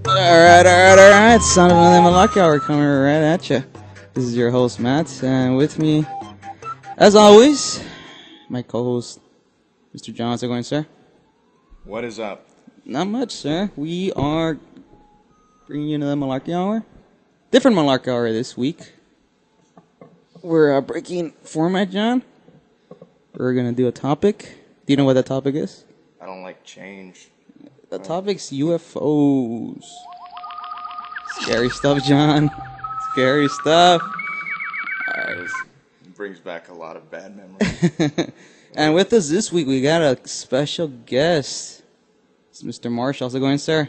Alright. Son of another Malarkey hour coming right at you. This is your host, Matt, and with me, as always, my co-host, Mr. John. How's it going, sir? What is up? Not much, sir. We are bringing you another Malarkey hour. Different Malarkey hour this week. We're breaking format, John. We're going to do a topic. Do you know what that topic is? I don't like change. The topic's UFOs. Scary stuff, John. Scary stuff. Alright. This brings back a lot of bad memories. And with us this week, we got a special guest. It's Mr. Marshall. How's it going, sir?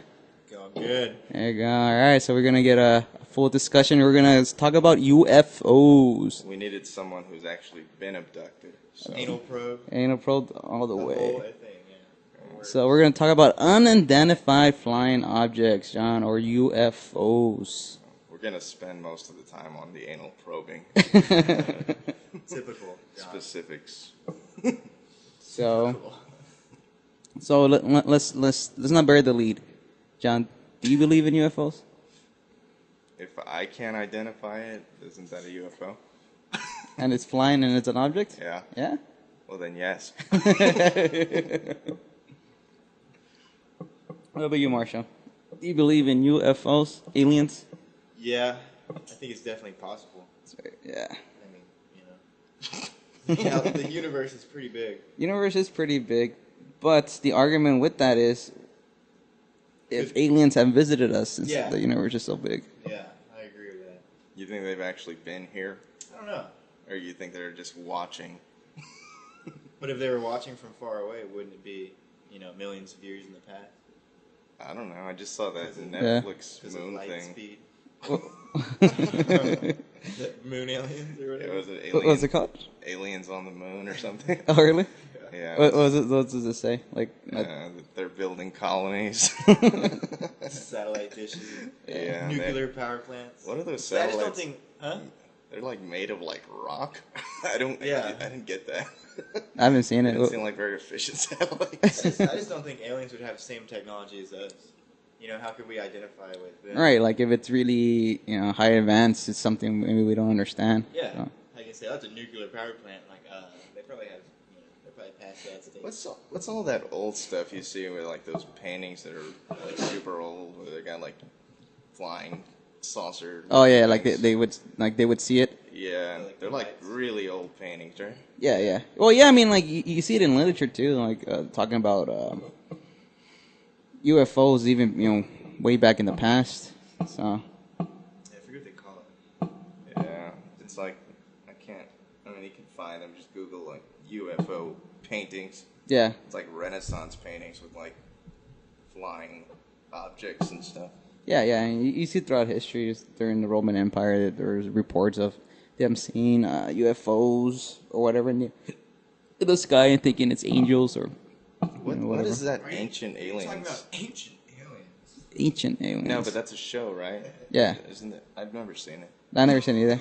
Going good. There you go. Alright, so we're going to get a full discussion. We're going to talk about UFOs. We needed someone who's actually been abducted. So. Anal probe. Anal probe all the way. Whole thing, yeah. So we're going to talk about unidentified flying objects, John, or UFOs. We're going to spend most of the time on the anal probing. Typical. Specifics. So let's not bury the lead. John, do you believe in UFOs? If I can't identify it, isn't that a UFO? And it's flying and it's an object? Yeah. Yeah? Well, then yes. What about you, Marshall? Do you believe in UFOs, aliens? Yeah, I think it's definitely possible. Yeah. I mean, the universe is pretty big. Universe is pretty big, but the argument with that is if aliens have visited us since the universe is so big. Yeah, I agree with that. You think they've actually been here? I don't know. Or you think they're just watching? But if they were watching from far away, wouldn't it be, millions of years in the past? I don't know. I just saw that Netflix moon light thing. Speed. The moon aliens or whatever. It was an alien, What was it called? Aliens on the moon or something. Oh, really? Yeah. What does it say? Like, that they're building colonies. Satellite dishes. Yeah. Nuclear power plants. What are those I satellites? just don't think, huh? They're like made of like rock. I didn't get that. I haven't seen it. They seem like very efficient satellites. I just don't think aliens would have the same technology as us. How could we identify with them? Right, like if it's really, high advanced, it's something maybe we don't understand. Yeah, So. I can say that's a nuclear power plant. Like, they probably have, they're probably past that stage. What's all that old stuff you see with like those paintings that are like super old, where they got like flying saucer? Oh yeah, like they would see it. Yeah, they're like really old paintings, right? Yeah. Well, yeah, I mean, like you see it in literature too, like talking about UFOs, even way back in the past. So. Yeah, I forget what they call it. Yeah, it's like you can find them. Just Google like UFO paintings. Yeah. It's like Renaissance paintings with like flying objects and stuff. Yeah. And you see throughout history during the Roman Empire that there's reports of them seeing UFOs or whatever in the sky and thinking it's angels or what is that? Ancient aliens. You're talking about ancient aliens. Ancient aliens. No, but that's a show, right? Yeah. Isn't it? I've never seen it. I never seen it either.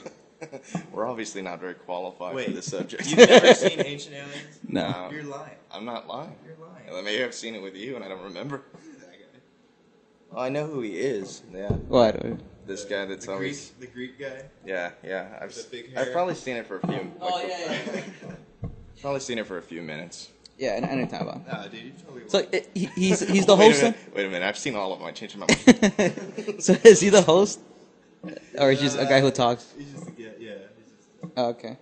We're obviously not very qualified for this subject. You've never seen Ancient Aliens? No. You're lying. I'm not lying. You're lying. I may have seen it with you and I don't remember. Who's that guy? Well, I know who he is. Yeah. What? This guy that's always... The Greek guy? Yeah. With the big hair? I've probably seen it for a few... Yeah. Probably seen it for a few minutes. Yeah, I know what you're talking about. Nah, dude, you totally So he's the host. Wait a minute. I've seen all of them. I changed my mind. So is he the host, or is he just a guy who talks? He's just, yeah. He's just, Oh, okay.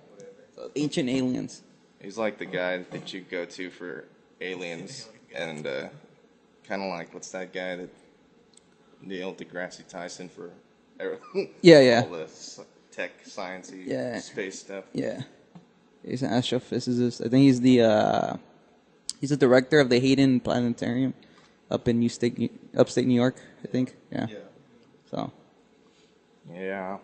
So, ancient aliens. He's like the guy that you go to for aliens and kind of like, what's that guy that Neil deGrasse Tyson for Yeah. all the tech, sciencey, space stuff. Yeah. He's an astrophysicist. I think he's the director of the Hayden Planetarium up in upstate New York, I think. Yeah. So. Yeah.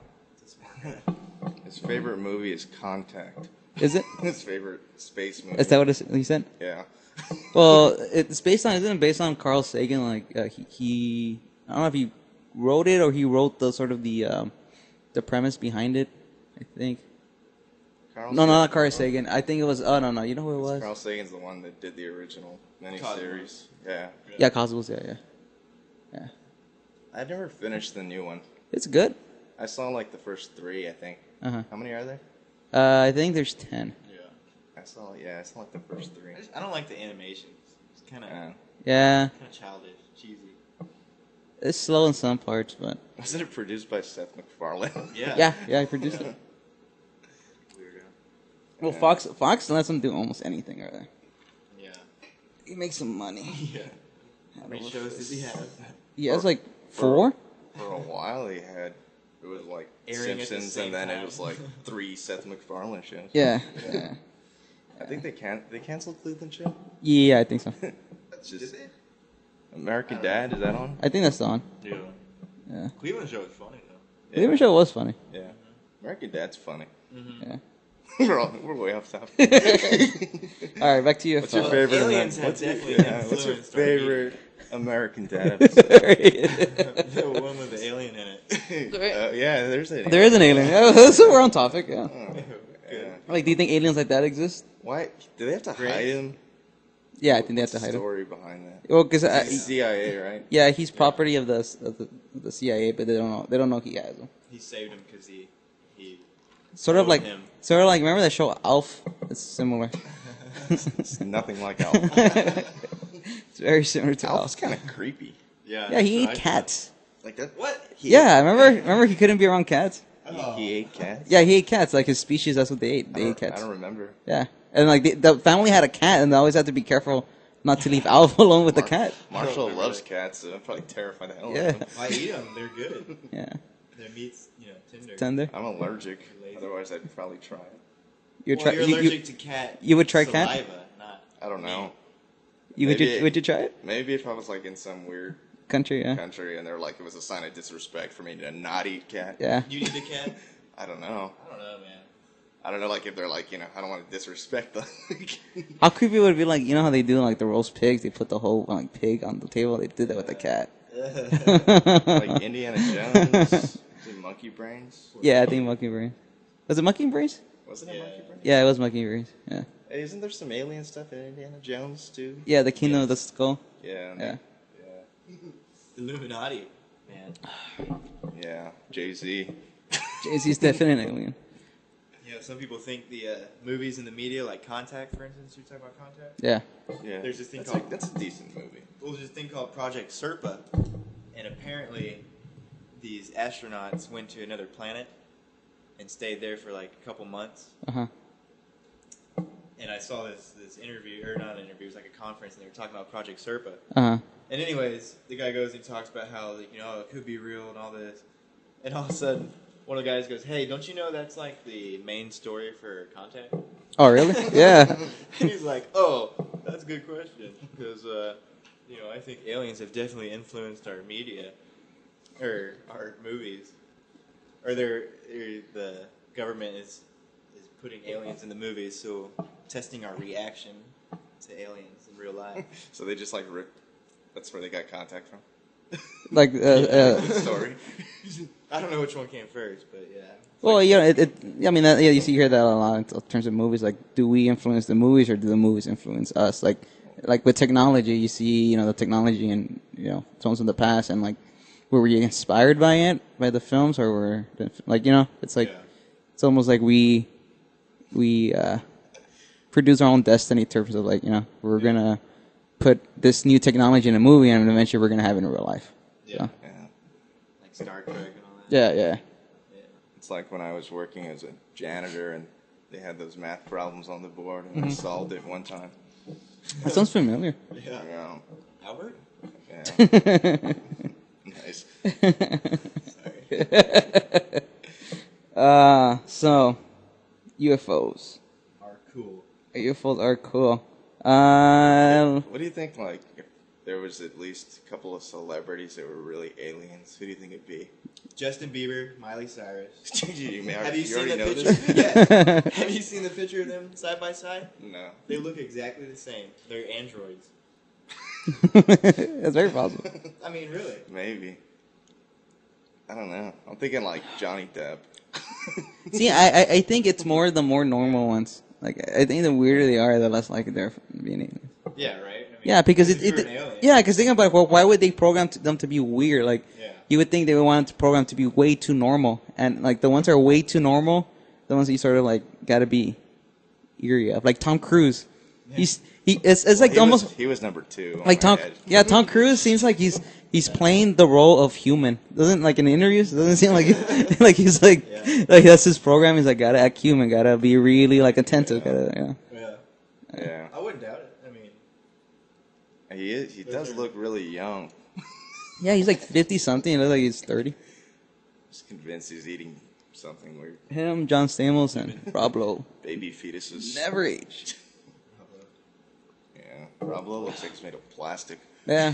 His favorite movie is Contact. Is it? His favorite space movie. Is that what he said? Yeah. Well, it's based on, isn't it based on Carl Sagan? Like he I don't know if he wrote it or he wrote the sort of the premise behind it. I think. No, not Carl Sagan. I think it was. Oh no, you know who it was? Carl Sagan's the one that did the original miniseries. Yeah. Yeah, Cosmos. Yeah. I never finished the new one. It's good. I saw like the first 3, I think. Uh-huh. How many are there? I think there's 10. I saw like the first 3. I don't like the animations. It's kind of Yeah. childish, cheesy. It's slow in some parts, but Wasn't it produced by Seth MacFarlane? Yeah. yeah, I produced it. Weirdo. Well, Fox lets him do almost anything, right? Yeah. He makes some money. Yeah. How many shows does he have? He has like 4. For a while, it was like Airing at the Simpsons, same and then time. it was like 3 Seth MacFarlane shows. Yeah. Yeah. I think they canceled Cleveland show. Yeah, I think so. That's just American Dad. Is that on? I think that's the one. Yeah. Yeah. Cleveland show is funny though. The Even show was funny. Yeah. American Dad's funny. Yeah. we're way off topic. All right, back to you. What's your favorite? Aliens have what's your, definitely what's your influenced our favorite American Dad episode? The one with the alien in it. Yeah, there's an. There is an alien. Oh, so we're on topic. Yeah. Oh, yeah. Like, do you think aliens like that exist? Why do they have to hide him? Yeah, I think they have What's to hide the him. story behind that? Well, because CIA, right? yeah, he's property of the CIA, but they don't know he has them. He saved him because he Sort of Told like him. remember that show Alf? It's similar. It's nothing like Alf. It's very similar to Alf's Alf. kind of creepy. Yeah. Yeah, he ate tried cats. Like that. What? Yeah, remember he couldn't be around cats. He ate cats. Yeah, he ate cats. Like his species, that's what they ate. I They ate don't, I cats. don't remember. Yeah, and like the family had a cat, and they always had to be careful not to leave Alf alone with the cat. Marshall remember loves that. cats, so I'm probably terrified the hell Yeah. out of him. I eat them. They're good. Yeah, Their meat's tender. tender. I'm allergic. Lazy. Otherwise, I'd probably try it. You Well, try. you're allergic to cat. you would try cat? saliva, not. I don't know. would maybe- you try it? Maybe if I was like in some weird Country, yeah, country and they're like it was a sign of disrespect for me to not eat cat. yeah. You eat a cat? I don't know. I don't know, man. I don't know. Like if they're like I don't want to disrespect them. How creepy would it be? Like, you know how they do like the roast pigs? They put the whole like pig on the table. They did that with the cat. like Indiana Jones. Is it Monkey Brains? Yeah, I think monkey brains. Was it monkey brains? Wasn't it Yeah. Monkey Brains? Yeah, it was monkey brains. Yeah, Hey, isn't there some alien stuff in Indiana Jones too? yeah. The kingdom of the skull. Yeah. Yeah. Illuminati, man. Yeah. Jay-Z. Jay-Z's definitely an alien. Some people think the movies in the media, like Contact, for instance. You're talking about Contact? Yeah. Yeah. There's this thing that's called- that's a decent movie. Well, there's this thing called Project Serpa, and apparently these astronauts went to another planet and stayed there for like a couple months. Uh-huh. And I saw this interview, or not an interview, it was like a conference, and they were talking about Project Serpa. Uh-huh. And anyways, the guy goes and talks about how, like, it could be real and all this. And all of a sudden, one of the guys goes, "Hey, don't you know that's like the main story for Contact?" Oh, really? Yeah. And he's like, "Oh, that's a good question, because I think aliens have definitely influenced our media, or our movies, or the government is putting aliens in the movies, so testing our reaction to aliens in real life." So they just like ripped. That's where they got Contact from. Like, Good story. I don't know which one came first, but yeah. well, I mean, you see hear that a lot in terms of movies. Like, do we influence the movies or do the movies influence us? Like with technology, you see, the technology and films in the past, and like, were we inspired by it, by the films, or were like, it's like, it's almost like we produce our own destiny in terms of like, we're gonna put this new technology in a movie, and eventually we're gonna have it in real life. Yeah. So, Yeah. Like Star Trek and all that. yeah. It's like when I was working as a janitor and they had those math problems on the board and I solved it one time. That sounds familiar. Yeah. Yeah. Albert? Yeah. Nice. Sorry. So UFOs. Are cool. UFOs are cool. What do you think, like, if there was at least a couple of celebrities that were really aliens, who do you think it'd be? Justin Bieber, Miley Cyrus. Have you Have you seen already the know picture? this? Yeah. Have you seen the picture of them side by side? No. They look exactly the same. They're androids. That's very possible. I mean, really. Maybe. I don't know. I'm thinking like Johnny Depp. See, I think it's the more normal ones. Like, I think the weirder they are, the less likely they're being aliens. Yeah, right? Yeah, because if you're an alien. yeah, because think about it, well, why would they program them to be weird? Like, Yeah. you would think they would want to program to be way too normal, and like the ones that are way too normal, the ones that you sort of like gotta be eerie of, like Tom Cruise. It's like almost he was number 2. on like my Tom. head. Yeah, Tom Cruise seems like he's playing the role of human. Doesn't like in interviews. Doesn't seem like like he's like like that's his program. He's like gotta act human. Gotta be really like attentive. Gotta Yeah. I wouldn't doubt it. I mean, He does look really young. Yeah, he's like 50 something. He looks like he's 30. Just convinced he's eating something weird. Him, John Stamos, and Rob Lowe. Baby fetuses. Never aged. Yeah. Rob Lowe looks like he's made of plastic. Yeah,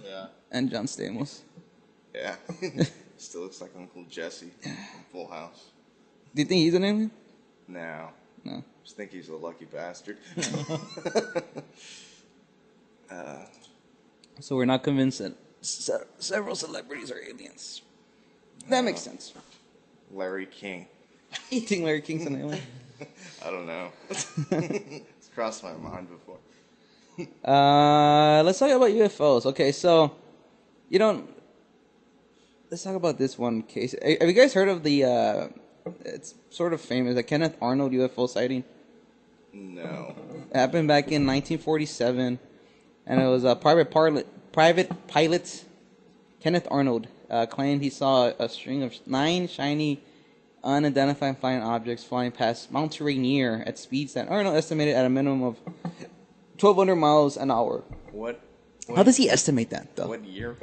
yeah. and John Stamos. Yeah. Still looks like Uncle Jesse from Full House. Do you think he's an alien? No. No. Just think he's a lucky bastard. So we're not convinced that several celebrities are aliens. That makes sense. Larry King. You think Larry King's an alien? I don't know. It's crossed my mind before. Let's talk about UFOs. Okay, so let's talk about this one case. Have you guys heard of the? It's sort of famous, the Kenneth Arnold UFO sighting. No. It happened back in 1947, and it was a private pilot, Kenneth Arnold, claimed he saw a string of 9 shiny, unidentified flying objects flying past Mount Rainier at speeds that Arnold estimated at a minimum of 1,200 miles an hour. What How does he estimate that, though? What year?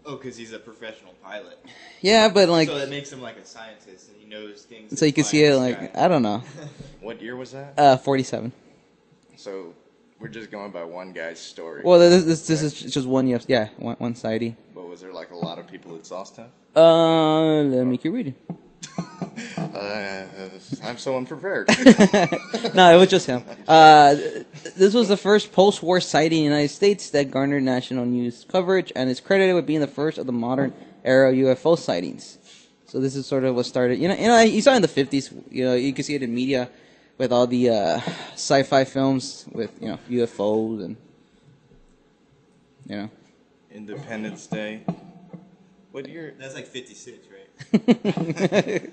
Oh, because he's a professional pilot. Yeah, but like, So that makes him like a scientist, and he knows things. so you can see it. Like, I don't know. What year was that? 47. So we're just going by one guy's story. Well, this is just one. Yeah, one sighting. But was there like a lot of people that saw stuff? Let me keep reading. I'm so unprepared. No, it was just him. This was the first post-war sighting in the United States that garnered national news coverage, and is credited with being the first of the modern era UFO sightings. So this is sort of what started. You saw in the 50s. You could see it in media with all the sci-fi films with UFOs and Independence Day. What year? That's like 56, right? It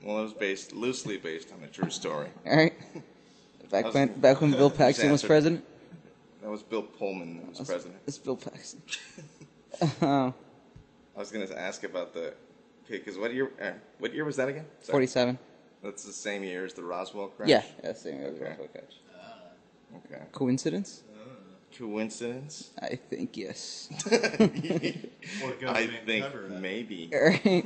was loosely based on a true story. All right. Back when Bill Paxton was president. That was Bill Pullman that was president. It's Bill Paxton. I was going to ask about because what year was that again? Sorry. 47. That's the same year as the Roswell crash? Yeah, same as the Okay. Roswell crash. Okay. Coincidence? Coincidence? I think yes. Or I government think cover-up. maybe. Right.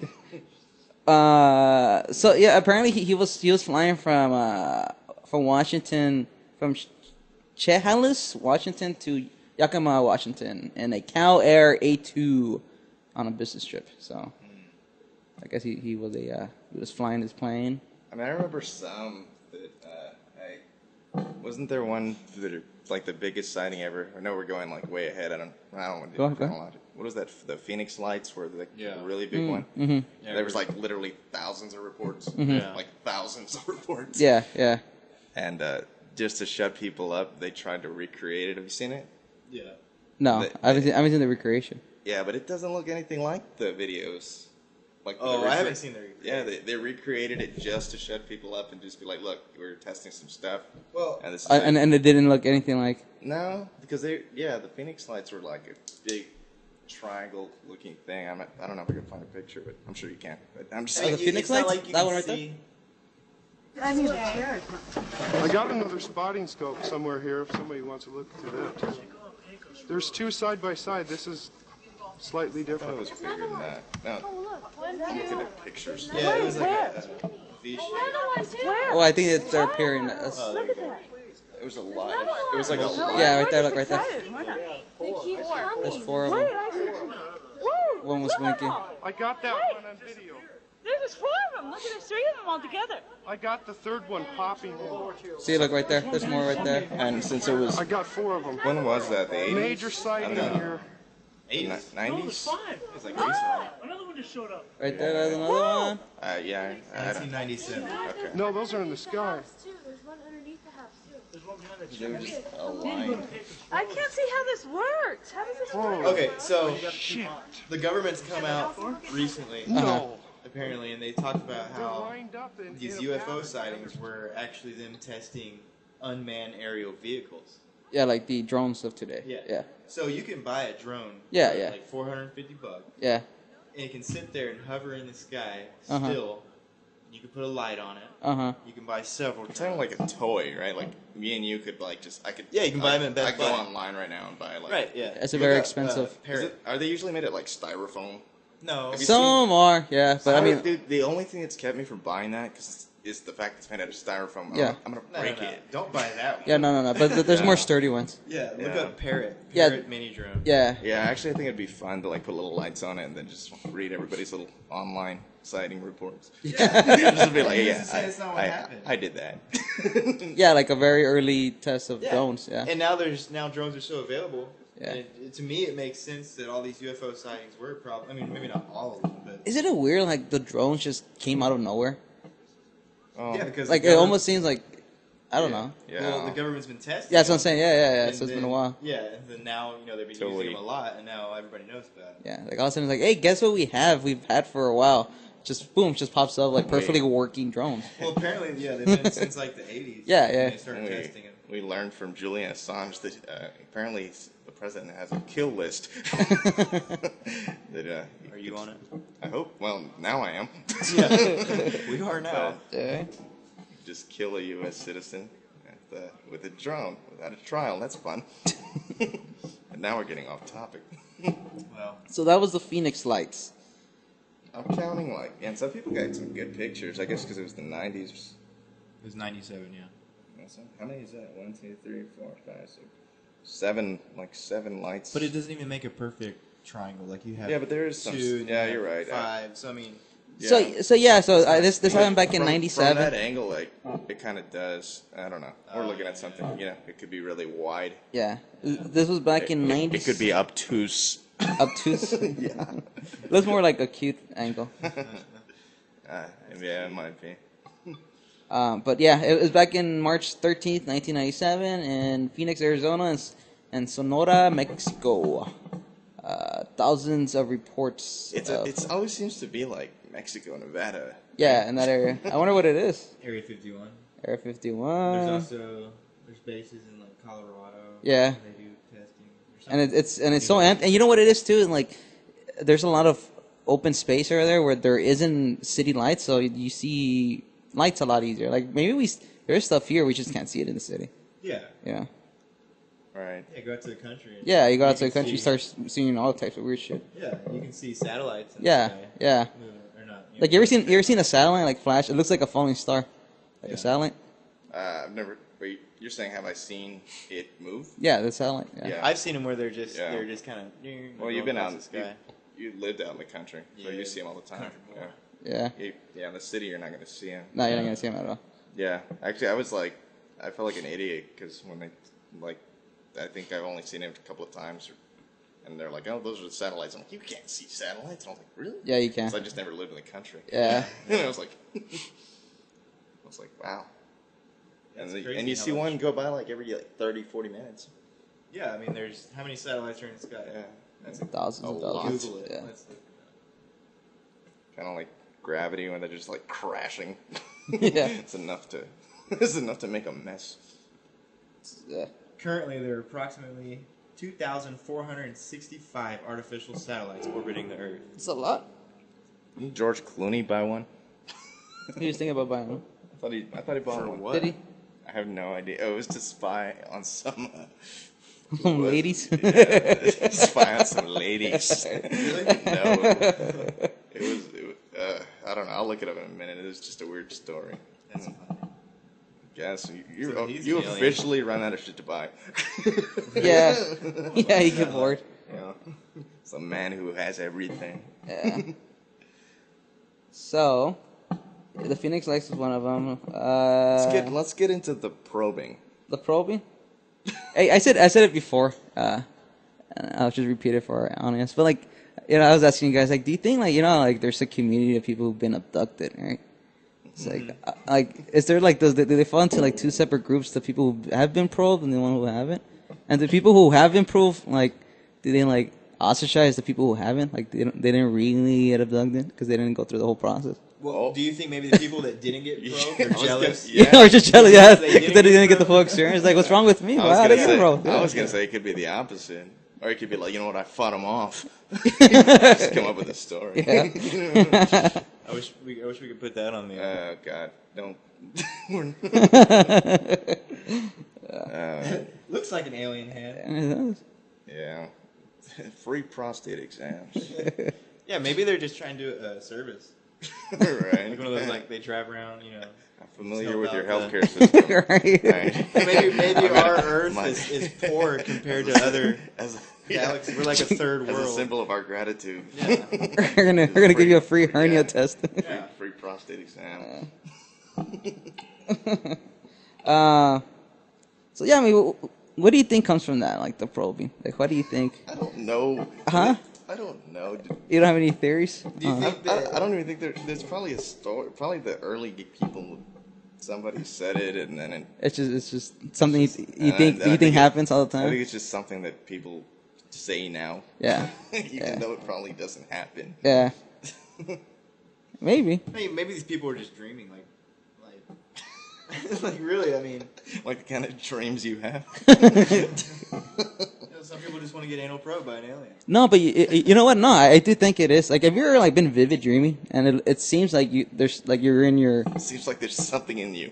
So yeah, apparently he was flying from Washington, from Chehalis, Washington to Yakima, Washington, in a Cal Air A2 on a business trip. So I guess he was flying his plane. I mean, I remember some that wasn't there one that are like the biggest sighting ever? I know we're going like way ahead. I don't want to Go do ahead. chronological. What was that? The Phoenix Lights were the really big Mm, one. mm-hmm. Yeah, There was like literally thousands of reports. Yeah. Like thousands of reports. Yeah, yeah. And just to shut people up, they tried to recreate it. Have you seen it? Yeah. No, I haven't seen the recreation. Yeah, but it doesn't look anything like the videos. Like Oh, I haven't seen the. Yeah, they recreated it just to shut people up and just be like, "Look, we're testing some stuff." Well, And this is And it didn't look anything like. no, because the Phoenix Lights were like a big triangle-looking thing. I don't know if I can find a picture, but I'm sure you can. But I'm just Oh, the saying. Phoenix Lights? That one right there? I need a chair. I got another spotting scope somewhere here if somebody wants to look through that too. There's 2 side by side. This is slightly I thought it different. was bigger than that. No, I'm looking at pictures. Yeah, it was like a V shape. Oh, I think they're appearing. Look at that. It was a lot. It was like a lot. Yeah, right there. Look right there. Why not? They keep There's 4 of Wait, them. I see. One was blinking. I got that one on video. There's 4 of them. Look at there's 3 of them all together. I got the 3rd one popping in. See, look right there. There's more right there. And since it was, I got 4 of them. when was that? The 80s? Major sighting I don't know. here. 80s. 90s? It's like recently. Another one just showed up. Right there. There's another one. Yeah. I don't. 1997. Okay. No, those are in the sky. There's one underneath the house too. They were just aligned. I can't see how this works. How does this work? Okay, so Shit. the government's come out recently, No. apparently, and they talked about They're how lined up in these a UFO pattern. sightings were actually them testing unmanned aerial vehicles. Yeah, like the drones of today. Yeah. Yeah. So you can buy a drone Yeah, for yeah. like $450, Yeah. and it can sit there and hover in the sky Uh-huh. still. You can put a light on it. Uh-huh. You can buy several. It's kind of like a toy, right? Like me and you could like just I could. Yeah, you can buy them at Best I could go Buy. online right now and buy like. Right. Yeah. It's a Look very up, expensive. Is Parrot. it, are they usually made at like styrofoam? No. Have you Some are, yeah, but I mean, dude, the only thing that's kept me from buying that is the fact it's made out of styrofoam. Yeah. I'm gonna No, break no, no. it. Don't buy that one. yeah, no. But there's more Yeah. sturdy ones. Yeah. Look Yeah. up Parrot. Yeah. Parrot mini drone. Yeah. Yeah, actually, I think it'd be fun to like put little lights on it and then just read everybody's little online sighting reports. Just be like, yeah, Say it's not what happened. I did that. Yeah, like a very early test of Yeah. drones. Yeah. And now drones are so available. Yeah. And to me, it makes sense that all these UFO sightings were probably. I mean, maybe not all of them, but Is it a weird like the drones just came out of nowhere? Oh, yeah, because Like the it government- almost seems like I don't know. Yeah. Well, the government's been testing. Yeah, that's what I'm them, saying. Yeah. and So it's been a then- while. Yeah, and then now they've been Totally. using them a lot, and now everybody knows about it. Yeah. Like all of a sudden it's like, hey, guess what we've had for a while. Just boom, just pops up like perfectly working drones. Well, apparently, yeah, they've been since like the '80s. Yeah, when yeah. They started And testing them. we learned from Julian Assange that apparently the president has a kill list. That Are you on it? I hope. Well, now I am. Yeah, we are now. Yeah. Just kill a U.S. citizen with a drone without a trial. That's fun. And now we're getting off topic. Well, So that was the Phoenix Lights. I'm counting like, and some people got some good pictures. I guess because it was the '90s. it was '97. Yeah. How many is that? 1, 2, 3, 4, 5, 6, 7. Like 7 lights. But it doesn't even make a perfect triangle. Like you have. Yeah, but there is some. 2. and Yeah, you you're have right. 5. So I mean, Yeah. So this happened back in From '97. that angle, like it kind of does. I don't know. We're looking at something. You know, it could be really wide. Yeah, this was back in '90. It could be obtuse. obtuse. Yeah. It looks more like a cute angle. Yeah, it might be. But yeah, it was back in March 13th, 1997, in Phoenix, Arizona, and Sonora, Mexico. Thousands of reports. It always seems to be like Mexico, Nevada. Yeah, in that area. I wonder what it is. Area 51. Area 51. There's bases in like Colorado. Yeah. Where they do testing. And it's so empty. And you know what it is too? And like, there's a lot of open space over there where there isn't city lights, so you see lights a lot easier. Like maybe there's stuff here we just can't see it in the city. Yeah. Yeah. Right. Yeah, go out to the country. and Yeah, you go out to can the country, you see- start seeing all types of weird shit. Yeah, you can see satellites. In Yeah, the sky yeah. moving, or not. Like you ever seen a satellite like flash? It looks like a falling star, like Yeah. a satellite. I've never. Wait, you're saying have I seen it move? Yeah, the satellite. Yeah. Yeah. I've seen them where they're just Yeah. kind of. Well, you've been out in the sky. You lived out in the country, so Yeah, you see them all the time. country boy. Yeah. Yeah. Yeah, in the city you're not going to see them. No, you're not gonna see them at all. Yeah, actually, I felt like an idiot because when they, like, I think I've only seen it a couple of times, and they're like, "Oh, those are the satellites." I'm like, "You can't see satellites." And I was like, "Really?" Yeah, you can. So I just never lived in the country. Yeah. And I was like, wow. That's And crazy you how see much- one go by like every 30, 40 minutes. Yeah, I mean, there's how many satellites are in the sky? Yeah, that's Thousands and A lot. thousands. Google it. Yeah. Let's look kind of like gravity when they're just like crashing. Yeah. It's enough to make a mess. Yeah. Currently, there are approximately 2,465 artificial satellites orbiting the Earth. It's a lot. Didn't George Clooney buy one? He was thinking about buying one. I thought he bought For one. what? Did he? I have no idea. Oh, it was to spy on some Ladies. spy on some ladies. No, it was. I don't know. I'll look it up in a minute. It was just a weird story. That's funny. Yes, So he's you the alien. officially run out of shit to buy. Yeah. Yeah, you get bored. You know, it's a man who has everything. Yeah. So, the Phoenix Lights is one of them. Let's get into the probing. The probing. Hey, I said it before. And I'll just repeat it for our audience. But like, I was asking you guys, like, do you think like like there's a community of people who've been abducted, right? It's like, is there like, do they fall into like two separate groups? The people who have been probed and the one who haven't, and the people who have been probed, like, do they like ostracize the people who haven't? Like, they didn't really get abducted because they didn't go through the whole process. Well, do you think maybe the people that didn't get probed are jealous? Yeah, or just jealous. Yeah, They because they didn't get the full experience. Like, what's wrong with me? Well, how did I get probed? I was gonna say it could be the opposite, or it could be like, you know what, I fought him off. Just come up with a story. Yeah. I wish we could put that on the. Oh God, don't. Looks like an alien hand. Yeah, free prostate exams. Yeah, maybe they're just trying to do a service. Right. Like one of those, like they drive around, you know. I'm familiar with your help healthcare system. Right. Maybe our Earth is poor compared to other galaxies. We're like a third As world. a symbol of our gratitude. Yeah. we're gonna give you a free hernia test. Yeah. Free prostate exam. So yeah, I mean, what do you think comes from that? Like the probing. Like, what do you think? I don't know. Huh? I don't know. You don't have any theories? Do you think that? I don't even think there's probably a story. Probably the early people. Somebody said it, and then It's just something you I think happens all the I think time. it's just something that people say now. Yeah. Even though it probably doesn't happen. Yeah. Maybe. Maybe these people are just dreaming, like like really. I mean, Like the kind of dreams you have. some people just want to get anal probed by an alien. No, but you know what? No, I do think it is. Like, have you ever like been vivid dreaming, and it seems like you're in your It seems like there's something in you.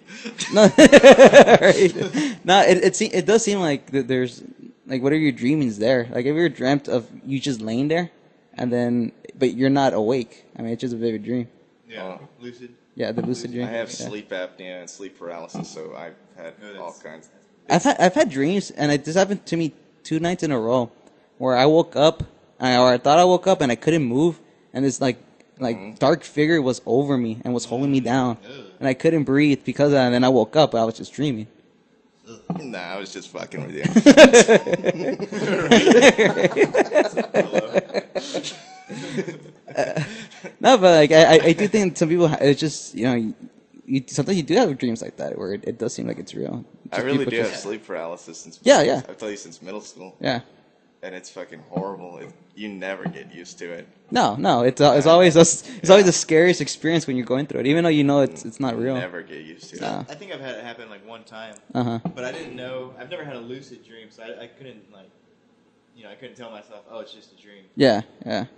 no, right? No, it does seem like that there's like whatever you're dreaming is there. Like, have you ever dreamt of you just laying there, and then but you're not awake? I mean, it's just a vivid dream. Yeah, lucid. Yeah, the lucid dream. I have Yeah. sleep apnea and sleep paralysis, so I've had all kinds. I've had dreams, and this happened to me 2 nights in a row, where I woke up, or I thought I woke up, and I couldn't move, and this like dark figure was over me and was holding me down, and I couldn't breathe because of that. And then I woke up, but I was just dreaming. Nah, I was just fucking with you. No, but like I do think some people it's just sometimes you do have dreams like that where it does seem like it's real. I Just really people do have just- sleep paralysis since Yeah. I'll tell you since middle school, Yeah. and it's fucking horrible. You never get used to it. No, it's always always the scariest experience when you're going through it, even though you know it's not real. Never get used to it. No. I think I've had it happen like one time, Uh-huh. but I didn't know. I've never had a lucid dream, so I couldn't I couldn't tell myself, oh, it's just a dream. Yeah.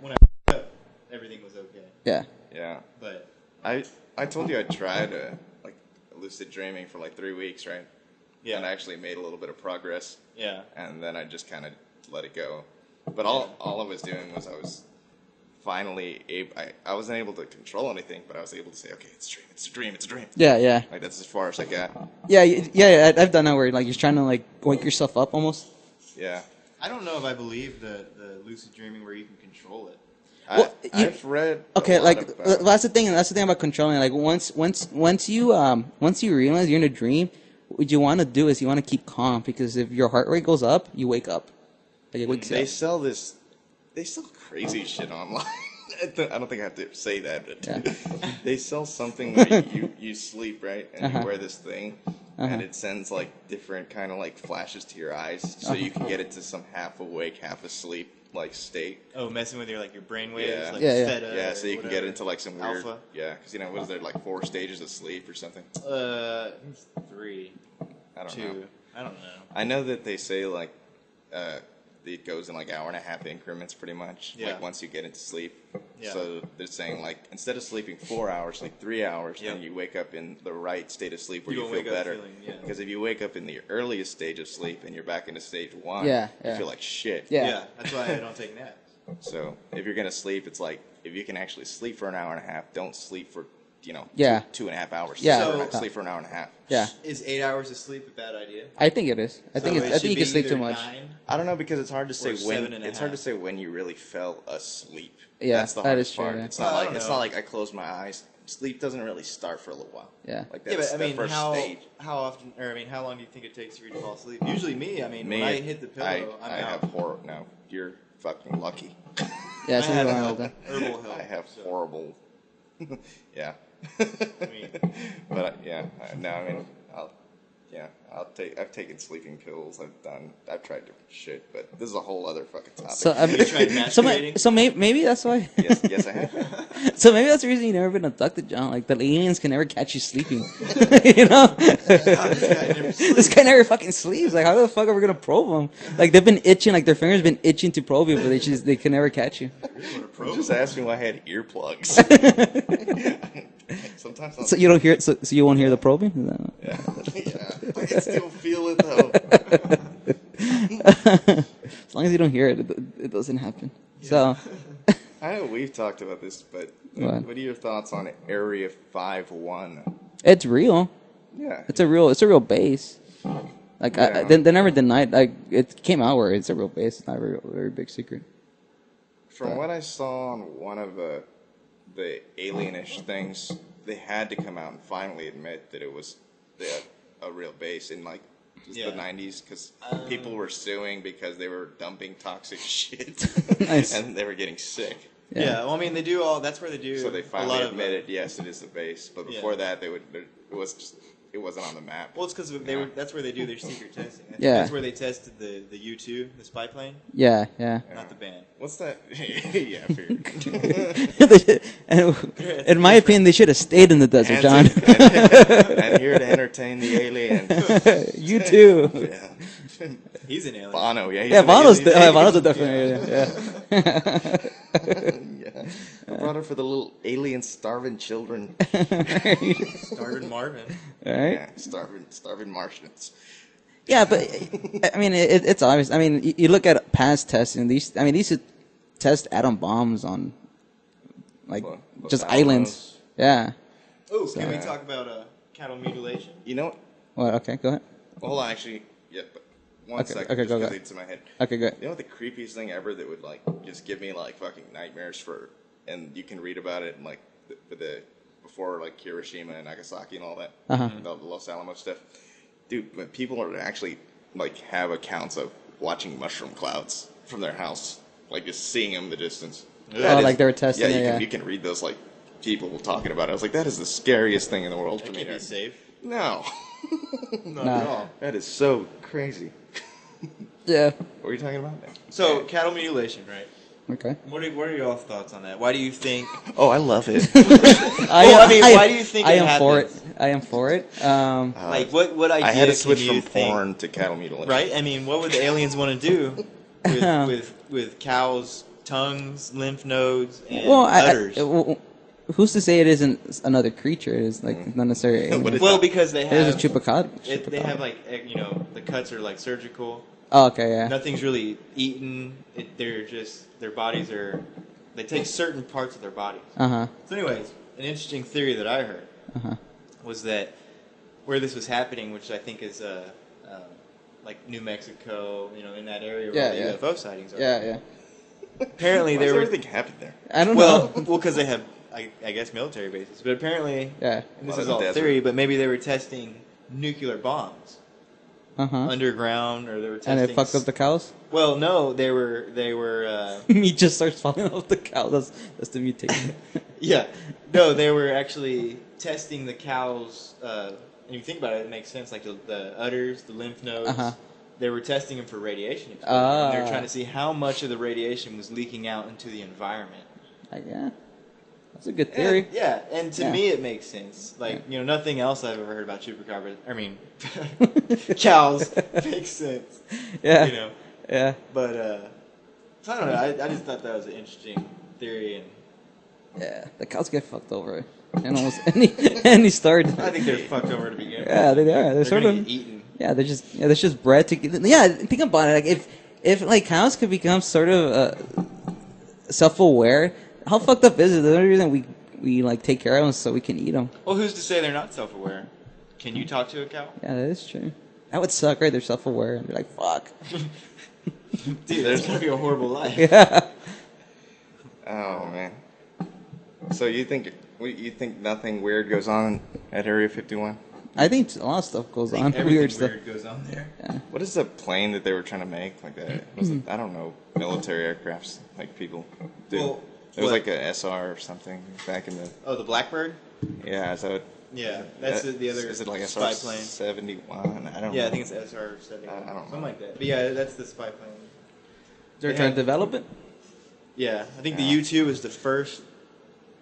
When I woke up, everything was okay. Yeah. Yeah. But I told you I tried lucid dreaming for like 3 weeks, right? yeah, And I actually made a little bit of progress, yeah, and then I just kind of let it go. But all I was doing was I was finally I wasn't able to control anything, but I was able to say, okay, it's a dream, it's a dream. Yeah. Like that's as far as I got. Yeah. I've done that where like you're trying to like wake yourself up almost. Yeah. I don't know if I believe the lucid dreaming where you can control it. Well, I've read. Okay, a lot like about- that's the thing. That's the thing about controlling. Like once you realize you're in a dream, what you want to do is you want to keep calm because if your heart rate goes up, you wake up. Like it wakes you They up. sell this. They sell crazy shit online. I don't think I have to say that, but Yeah. they sell something where you sleep, right, and Uh-huh. you wear this thing, and it sends like different kind of like flashes to your eyes, so you can get into some half awake, half asleep like state. Oh, messing with your brain waves, Yeah. like Yeah. theta. Yeah, so you or can get whatever. into like some weird. Alpha. Yeah, because what is there like 4 stages of sleep or something? I think it's 3, I don't 2. know. I don't know. I know that they say like it goes in like hour and a half increments pretty much. Yeah. Like once you get into sleep. Yeah. So they're saying like instead of sleeping 4 hours, like 3 hours, Yep. then you wake up in the right state of sleep where You you, don't feel wake up better. feeling- yeah. Because if you wake up in the earliest stage of sleep and you're back into stage 1, Yeah, you yeah. feel like shit. Yeah. That's why I don't take naps. So if you're gonna sleep, it's like if you can actually sleep for an hour and a half, don't sleep for Yeah. 2.5 hours. Yeah. Sleep for an hour and a half. Yeah. Is 8 hours of sleep a bad idea? I think it is. I think So I it think should you be can sleep either too much. 9? I don't know because it's hard to say when 7.5. it's hard to say when you really fell asleep. Yeah, That's the that hardest is true, part. yeah. It's not I like don't it's know. not like I close my eyes. Sleep doesn't really start for a little while. Yeah. Like Yeah, that's but I the mean, first stage. how often, or I mean, how long do you think it takes for you to fall asleep? Usually, me. I mean, Me, when I hit the pillow, I I'm out. have horror. No, you're fucking lucky. Yeah. I Something had wrong help, with that. herbal help. I have so. horrible Yeah. mean- But no, I mean, I've taken sleeping pills. I've tried different shit, but this is a whole other fucking topic. So I mean, You tried masturbating? so maybe that's why. yes, I have. So maybe that's the reason you've never been abducted, John. Like the aliens can never catch you sleeping. You know, this guy never fucking sleeps. Like how the fuck are we gonna probe him? Like they've been itching, like their fingers been itching to probe you, but they can never catch you. Just ask me why I had earplugs. Sometimes I'll, So you don't hear it. So you won't hear the probing. Is that... yeah, I can still feel it though. As long as you don't hear it, it doesn't happen. So I know we've talked about this, but What? what are your thoughts on Area 51? it's real. Yeah, It's a real base. Like Yeah. they never denied. Like it came out where it's a real base. It's not a very big secret. from what I saw on one of the alienish things, they had to come out and finally admit that it was a real base in like just Yeah. the 90s because people were suing because they were dumping toxic shit Nice. and they were getting sick. Yeah. Well, I mean, they do all. That's where they do. So they a finally lot of, admitted, yes, it is the base. But before Yeah. that, it wasn't on the map. Well, it's because that's where they do their secret testing. Yeah. That's where they tested the U-2, the spy plane, Yeah. not the band. What's that? Yeah, I figured. And in my opinion, they should have stayed in the desert, John. I'm here to entertain the aliens. You too. Yeah. He's an alien. Bono, yeah. he's Yeah, an Bono's alien. a definitely. Yeah. Yeah. I brought her for the little alien starving children. Starving Marvin. All right. Yeah, starving Martians. Yeah, but I mean, it's obvious. I mean, you look at past testing. These should test atom bombs on, like, What, just Alamos? islands. Yeah. Oh, can we Yeah. talk about cattle mutilation? You know, Well, okay, go ahead. well, hold on, actually, yeah, but one Okay, second, okay, just go, because go. it's in my head. Okay, good. You know what the creepiest thing ever that would like just give me like fucking nightmares for, and you can read about it in like before like Hiroshima and Nagasaki and all that, the Los Alamos stuff. Dude, when people are actually like have accounts of watching mushroom clouds from their house, like just seeing them in the distance. That like they were testing Yeah, it, you can read those like people talking about it. I was like, that is the scariest thing in the world for me. Keep you safe. No, Not Nah. at all. that is so crazy. Yeah. What were you talking about? So cattle mutilation, right? Okay. What are y'all's thoughts on that? Why do you think? Oh, I love it. I mean, why do you think I it am for it? happens? I am for it. Like what idea I had to can switch you from think? porn to cattle mutilation. Right? I mean, what would the aliens want to do with cows' tongues, lymph nodes, and Well, udders? who's to say it isn't another creature? It's like not necessarily. What is Well, that? because they There's have a chupacabra. they have like the cuts are like surgical. Oh, okay, yeah. Nothing's really eaten. Their bodies are. They take certain parts of their bodies. Uh-huh. So, anyways, an interesting theory that I heard was that where this was happening, which I think is like New Mexico, in that area where Yeah, the UFO sightings are. Yeah, yeah. Apparently, Why does there were everything happen there? I don't well, know. because they have, I guess, military bases. But apparently, Yeah. and this Well, is the all desert. theory, but maybe they were testing nuclear bombs Uh-huh. underground, or they were testing. And it fucked up the cows? Well, no, they were. Meat just starts falling off the cow. That's the mutation. Yeah, no, they were actually testing the cows. And you think about it, it makes sense. Like the udders, the lymph nodes. Uh-huh. They were testing them for radiation exposure. And they were Ah. trying to see how much of the radiation was leaking out into the environment. Yeah. That's a good theory. And to Yeah. me it makes sense. Like, nothing else I've ever heard about chupacabras, I mean, cows makes sense. Yeah. Yeah. But, so I don't know, I just thought that was an interesting theory, and Yeah. The cows get fucked over. And almost any start. I think they're fucked over to begin with. Yeah, they are. They're They're sort gonna of. get eaten. Yeah, they're just bred to. Yeah, think about it. Like if like cows could become sort of self-aware, how fucked up is it? The only reason we like take care of them is so we can eat them. Well, who's to say they're not self-aware? Can you talk to a cow? Yeah, that is true. That would suck, right? They're self-aware and they're like, fuck. Dude, there's gonna be a horrible life. Yeah. Oh man. So you think nothing weird goes on at Area 51? I think a lot of stuff goes on. Everything Weird stuff. goes on there. What is the plane that they were trying to make? Like that? Was it, I don't know. Military aircrafts, like people do. Well, It was like a SR or something back in the. Oh, the Blackbird. Yeah, so. Yeah, that's the other. Is it like spy SR plane? 71? I don't know. Yeah, I think it's SR 71. I don't know. Something like that. But yeah, that's the spy plane. They're trying to develop it. Yeah, I think the U-2 was the first.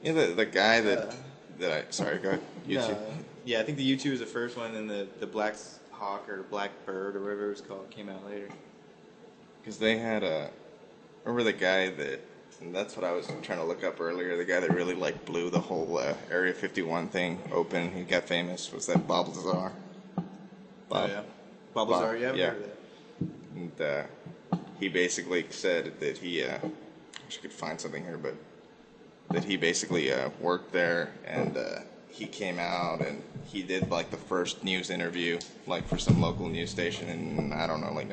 Yeah, the guy that I sorry, go ahead. U-2. Yeah, I think the U-2 was the first one, and the Black Hawk or Blackbird or whatever it was called came out later. Because they had remember the guy that, and that's what I was trying to look up earlier, the guy that really like blew the whole Area 51 thing open, he got famous, was that Bob Lazar. Oh, yeah. Bob Lazar, yeah, I've heard of that. And he basically said that he, I wish I could find something here, but that he basically worked there, and he came out and he did like the first news interview, like for some local news station in, I don't know, like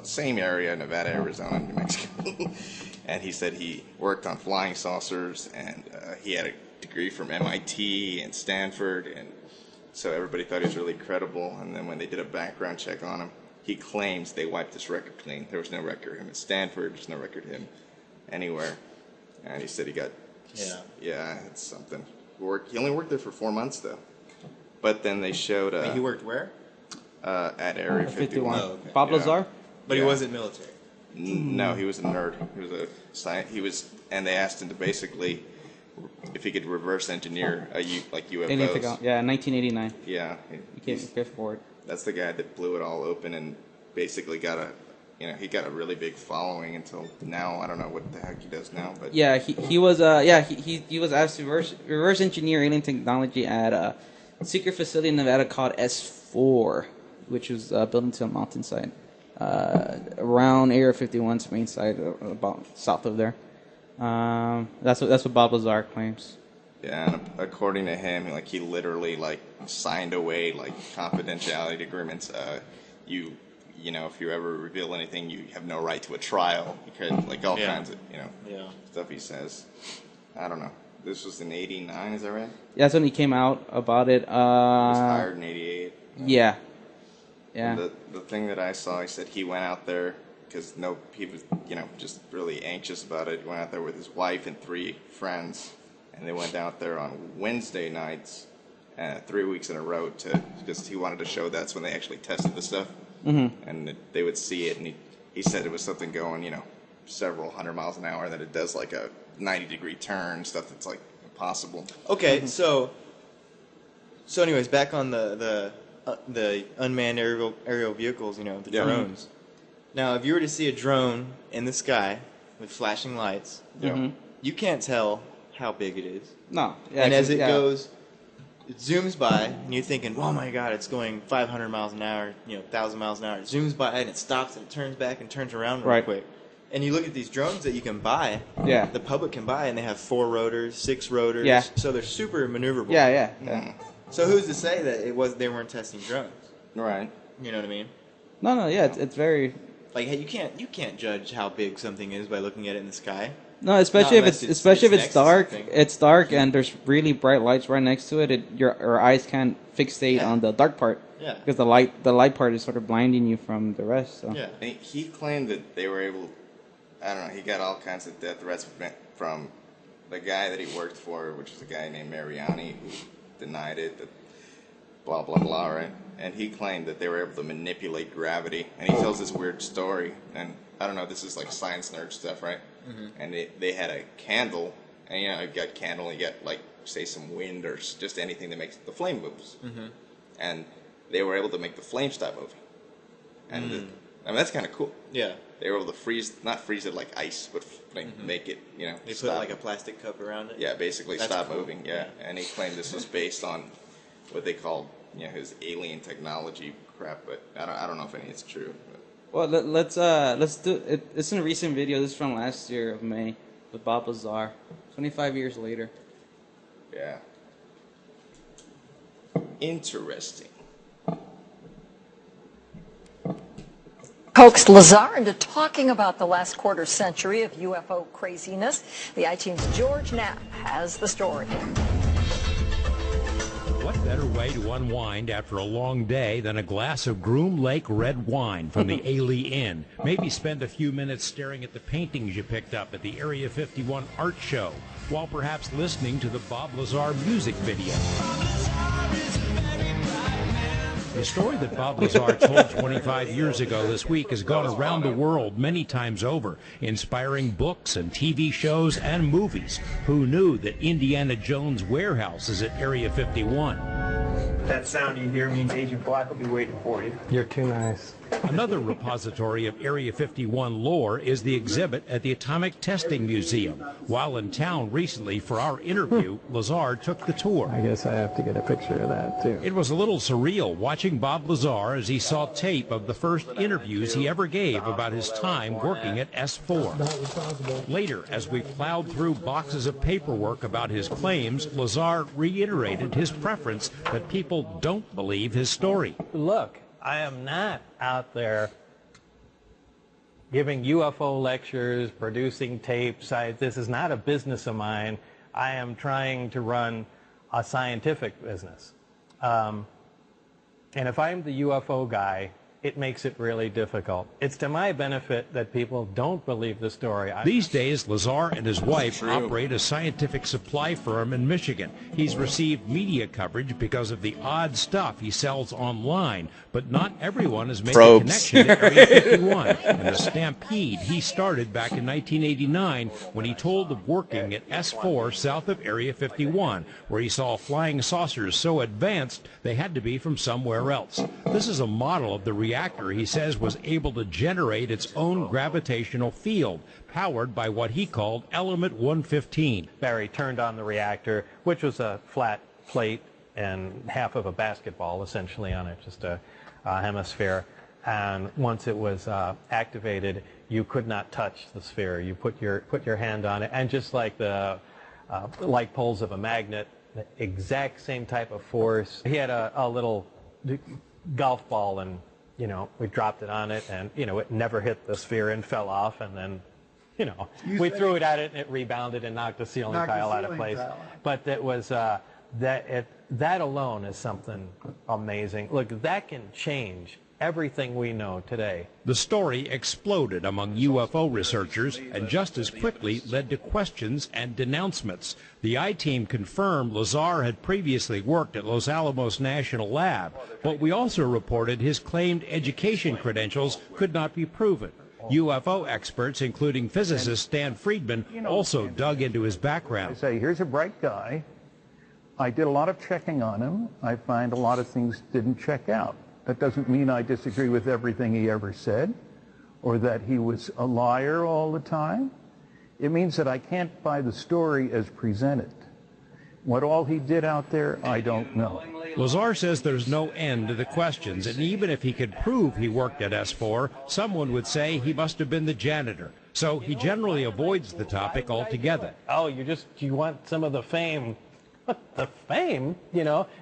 same area, Nevada, Arizona, New Mexico. And he said he worked on flying saucers, and he had a degree from MIT and Stanford, and so everybody thought he was really credible. And then when they did a background check on him, he claims they wiped his record clean. There was no record of him at Stanford. There's no record of him anywhere. And he said he got... Yeah, it's something. He only worked there for 4 months, though. But then they showed... Wait, he worked where? At Area 51. Oh, okay. Bob Lazar? But he wasn't military. No, he was a nerd. He was a science. And they asked him to basically... if he could reverse engineer like UFOs. Yeah, 1989. Yeah. He came forward. That's the guy that blew it all open and basically got he got a really big following until now. I don't know what the heck he does now, but yeah, he was he was asked to reverse engineer alien technology at a secret facility in Nevada called S4, which was built into a mountainside around Area 51's main site, about south of there. That's what Bob Lazar claims. Yeah, and according to him, he literally signed away confidentiality agreements. If you ever reveal anything, you have no right to a trial. Because all kinds of stuff he says. I don't know. This was in '89, is that right? Yeah, that's when he came out about it. He was hired in '88. Yeah. And the thing that I saw, he said he went out there because he was just really anxious about it. He went out there with his wife and 3 friends. And they went out there on Wednesday nights, 3 weeks in a row, because he wanted to show that's when they actually tested the stuff. Mm-hmm. And they would see it, and he said it was something going, several hundred miles an hour, that it does a 90-degree turn, stuff that's impossible. Okay, so anyways, back on the unmanned aerial vehicles, the drones. Now, if you were to see a drone in the sky with flashing lights, you can't tell how big it is. No. Yeah, and as it goes, it zooms by, and you're thinking, oh my God, it's going 500 miles an hour, 1,000 miles an hour. It zooms by, and it stops, and it turns back and turns around real quick. And you look at these drones that you can buy, the public can buy, and they have 4 rotors, 6 rotors, so they're super maneuverable. Yeah. So who's to say that they weren't testing drones? Right. You know what I mean? No, yeah, it's very... hey, you can't judge how big something is by looking at it in the sky. No, especially if it's dark. It's dark and there's really bright lights right next to it. Your eyes can't fixate on the dark part. Yeah. Because the light part is sort of blinding you from the rest. So. Yeah. And he claimed that they were able. I don't know. He got all kinds of death threats from the guy that he worked for, which was a guy named Mariani, who denied it. That blah blah blah, right? And he claimed that they were able to manipulate gravity. And he tells this weird story. And I don't know. This is science nerd stuff, right? Mm-hmm. And they had a candle, and you got candle, and you got say some wind or just anything that makes the flame moves, and they were able to make the flame stop moving, and that's kind of cool. Yeah, they were able to not freeze it like ice, but make it they stop. put a plastic cup around it. Yeah, basically that's stop cool. moving. Yeah, and he claimed this was based on what they called his alien technology crap, but I don't know if any it's true. But. Well, let's do it. It's a recent video. This is from last year of May with Bob Lazar. 25 years later. Yeah. Interesting. Coaxed Lazar into talking about the last quarter century of UFO craziness. The iTunes George Knapp has the story. What better way to unwind after a long day than a glass of Groom Lake red wine from the Ailey Inn? Maybe spend a few minutes staring at the paintings you picked up at the Area 51 art show, while perhaps listening to the Bob Lazar music video. The story that Bob Lazar told 25 years ago this week has gone around the world many times over, inspiring books and TV shows and movies. Who knew that Indiana Jones' warehouse is at Area 51? That sound you hear means Agent Black will be waiting for you. You're too nice. Another repository of Area 51 lore is the exhibit at the Atomic Testing Museum. While in town recently for our interview, Lazar took the tour. I guess I have to get a picture of that, too. It was a little surreal watching Bob Lazar as he saw tape of the first interviews he ever gave about his time working at S4. Later, as we plowed through boxes of paperwork about his claims, Lazar reiterated his preference that people don't believe his story. Look, I am not out there giving UFO lectures, producing tapes. This is not a business of mine. I am trying to run a scientific business. And if I'm the UFO guy, it makes it really difficult. It's to my benefit that people don't believe the story. These days, Lazar and his wife operate a scientific supply firm in Michigan. He's received media coverage because of the odd stuff he sells online, but not everyone has made a connection to Area 51 and the stampede he started back in 1989 when he told of working at S4 south of Area 51, where he saw flying saucers so advanced they had to be from somewhere else. This is a model of the reactor he says was able to generate its own gravitational field, powered by what he called Element 115. Barry turned on the reactor, which was a flat plate and half of a basketball essentially on it, just a hemisphere. And once it was activated, you could not touch the sphere. You put your hand on it, and just like the light poles of a magnet, the exact same type of force. He had a little golf ball, and we dropped it on it, and it never hit the sphere and fell off, and then we threw it at it and it rebounded and knocked the ceiling tile out of place. But it was that alone is something amazing. Look, that can change everything we know today. The story exploded among UFO researchers and just as quickly led to questions and denouncements. The I-Team confirmed Lazar had previously worked at Los Alamos National Lab, but we also reported his claimed education credentials could not be proven. UFO experts, including physicist Stan Friedman, also dug into his background. I say, here's a bright guy. I did a lot of checking on him. I find a lot of things didn't check out. That doesn't mean I disagree with everything he ever said or that he was a liar all the time. It means that I can't buy the story as presented. What all he did out there, I don't know. Lazar says there's no end to the questions, and even if he could prove he worked at S4, someone would say he must have been the janitor. So he generally avoids the topic altogether. Oh, you want some of the fame. What, the fame?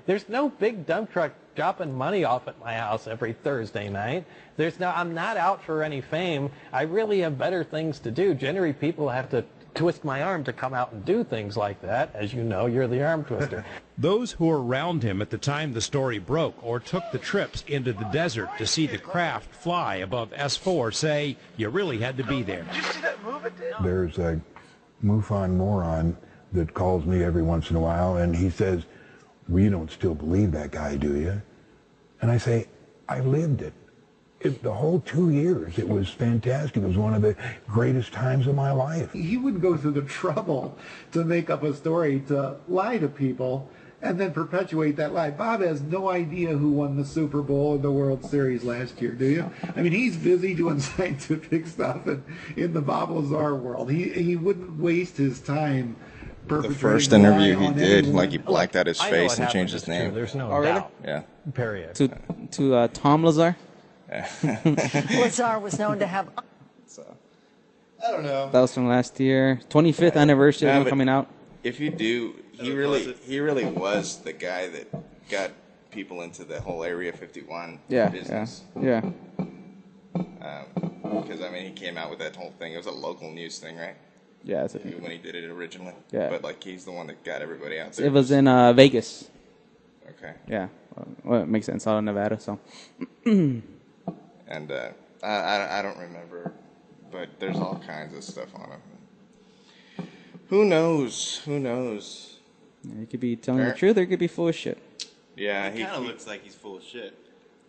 There's no big dump truck dropping money off at my house every Thursday night. I'm not out for any fame. I really have better things to do. Generally, people have to twist my arm to come out and do things like that. As you know, you're the arm twister. Those who were around him at the time the story broke or took the trips into the desert to see the craft fly above S4 say you really had to be there. Did you see that move it did? There's a MUFON moron that calls me every once in a while, and he says, well, you don't still believe that guy, do you? And I say, I lived it. The whole 2 years, it was fantastic. It was one of the greatest times of my life. He wouldn't go through the trouble to make up a story to lie to people and then perpetuate that lie. Bob has no idea who won the Super Bowl or the World Series last year, do you? I mean, he's busy doing scientific stuff in the Bob Lazar world. He wouldn't waste his time. The first interview he did, like he blacked out his face and changed his name. There's no doubt. Yeah. Period. To Tom Lazar? Lazar was known to have... I don't know. That was from last year. 25th anniversary of him coming out. If you do, he really was the guy that got people into the whole Area 51 business. Yeah. Because, he came out with that whole thing. It was a local news thing, right? Yeah, when he did it originally. Yeah. But he's the one that got everybody out there. It was in Vegas. Okay. Yeah. Well, it makes sense. Out of Nevada, so. And I don't remember, but there's all kinds of stuff on him. Who knows? Who knows? Yeah, he could be telling the truth, or he could be full of shit. Yeah, he kind of looks like he's full of shit.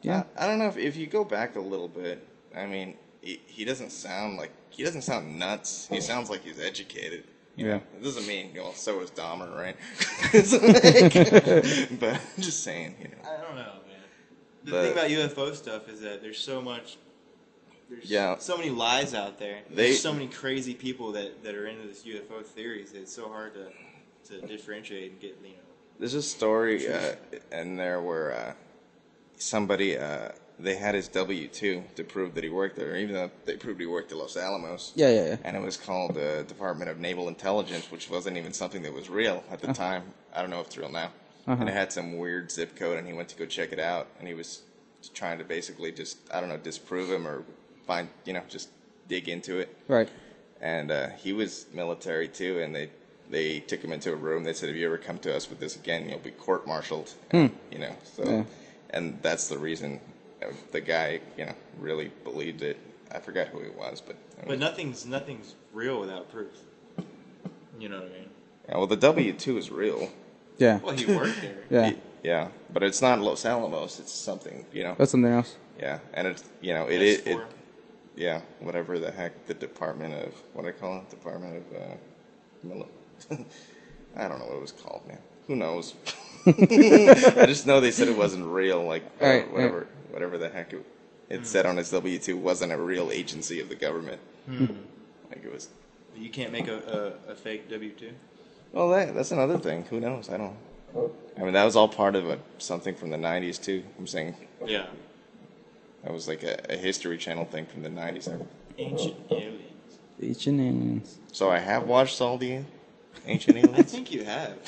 Yeah. I don't know if you go back a little bit. I mean, he doesn't sound nuts. He sounds like he's educated. You know? It doesn't mean, so is Dahmer, right? But I'm just saying, I don't know, man. The thing about UFO stuff is that there's so much. There's so many lies out there. There's so many crazy people that are into this UFO theories. It's so hard to differentiate and get, There's a story in there where somebody they had his W-2 to prove that he worked there, even though they proved he worked at Los Alamos. Yeah. And it was called the Department of Naval Intelligence, which wasn't even something that was real at the time. I don't know if it's real now. And it had some weird zip code, and he went to go check it out, and he was trying to basically just, disprove him or find, just dig into it. Right. And he was military too, and they took him into a room. They said, "If you ever come to us with this again, you'll be court-martialed." And that's the reason the guy, really believed it. I forgot who he was, but nothing's real without proof. You know what I mean? Yeah, well, the W-2 is real. Yeah. Well, he worked there. Yeah, but it's not Los Alamos. It's something, That's something else. Yeah, and it's, whatever the heck, the Department of, what do I call it? Department of, I don't know what it was called, man. Who knows? I just know they said it wasn't real, whatever the heck it said on his W-2 wasn't a real agency of the government. Like it was. You can't make a fake W-2? Well, that's another thing. Who knows? I mean, that was all part of something from the 90s, too. I'm saying. Yeah. That was like a History Channel thing from the 90s. Ancient Aliens. Ancient Aliens. So I have watched all the Ancient Aliens? I think you have.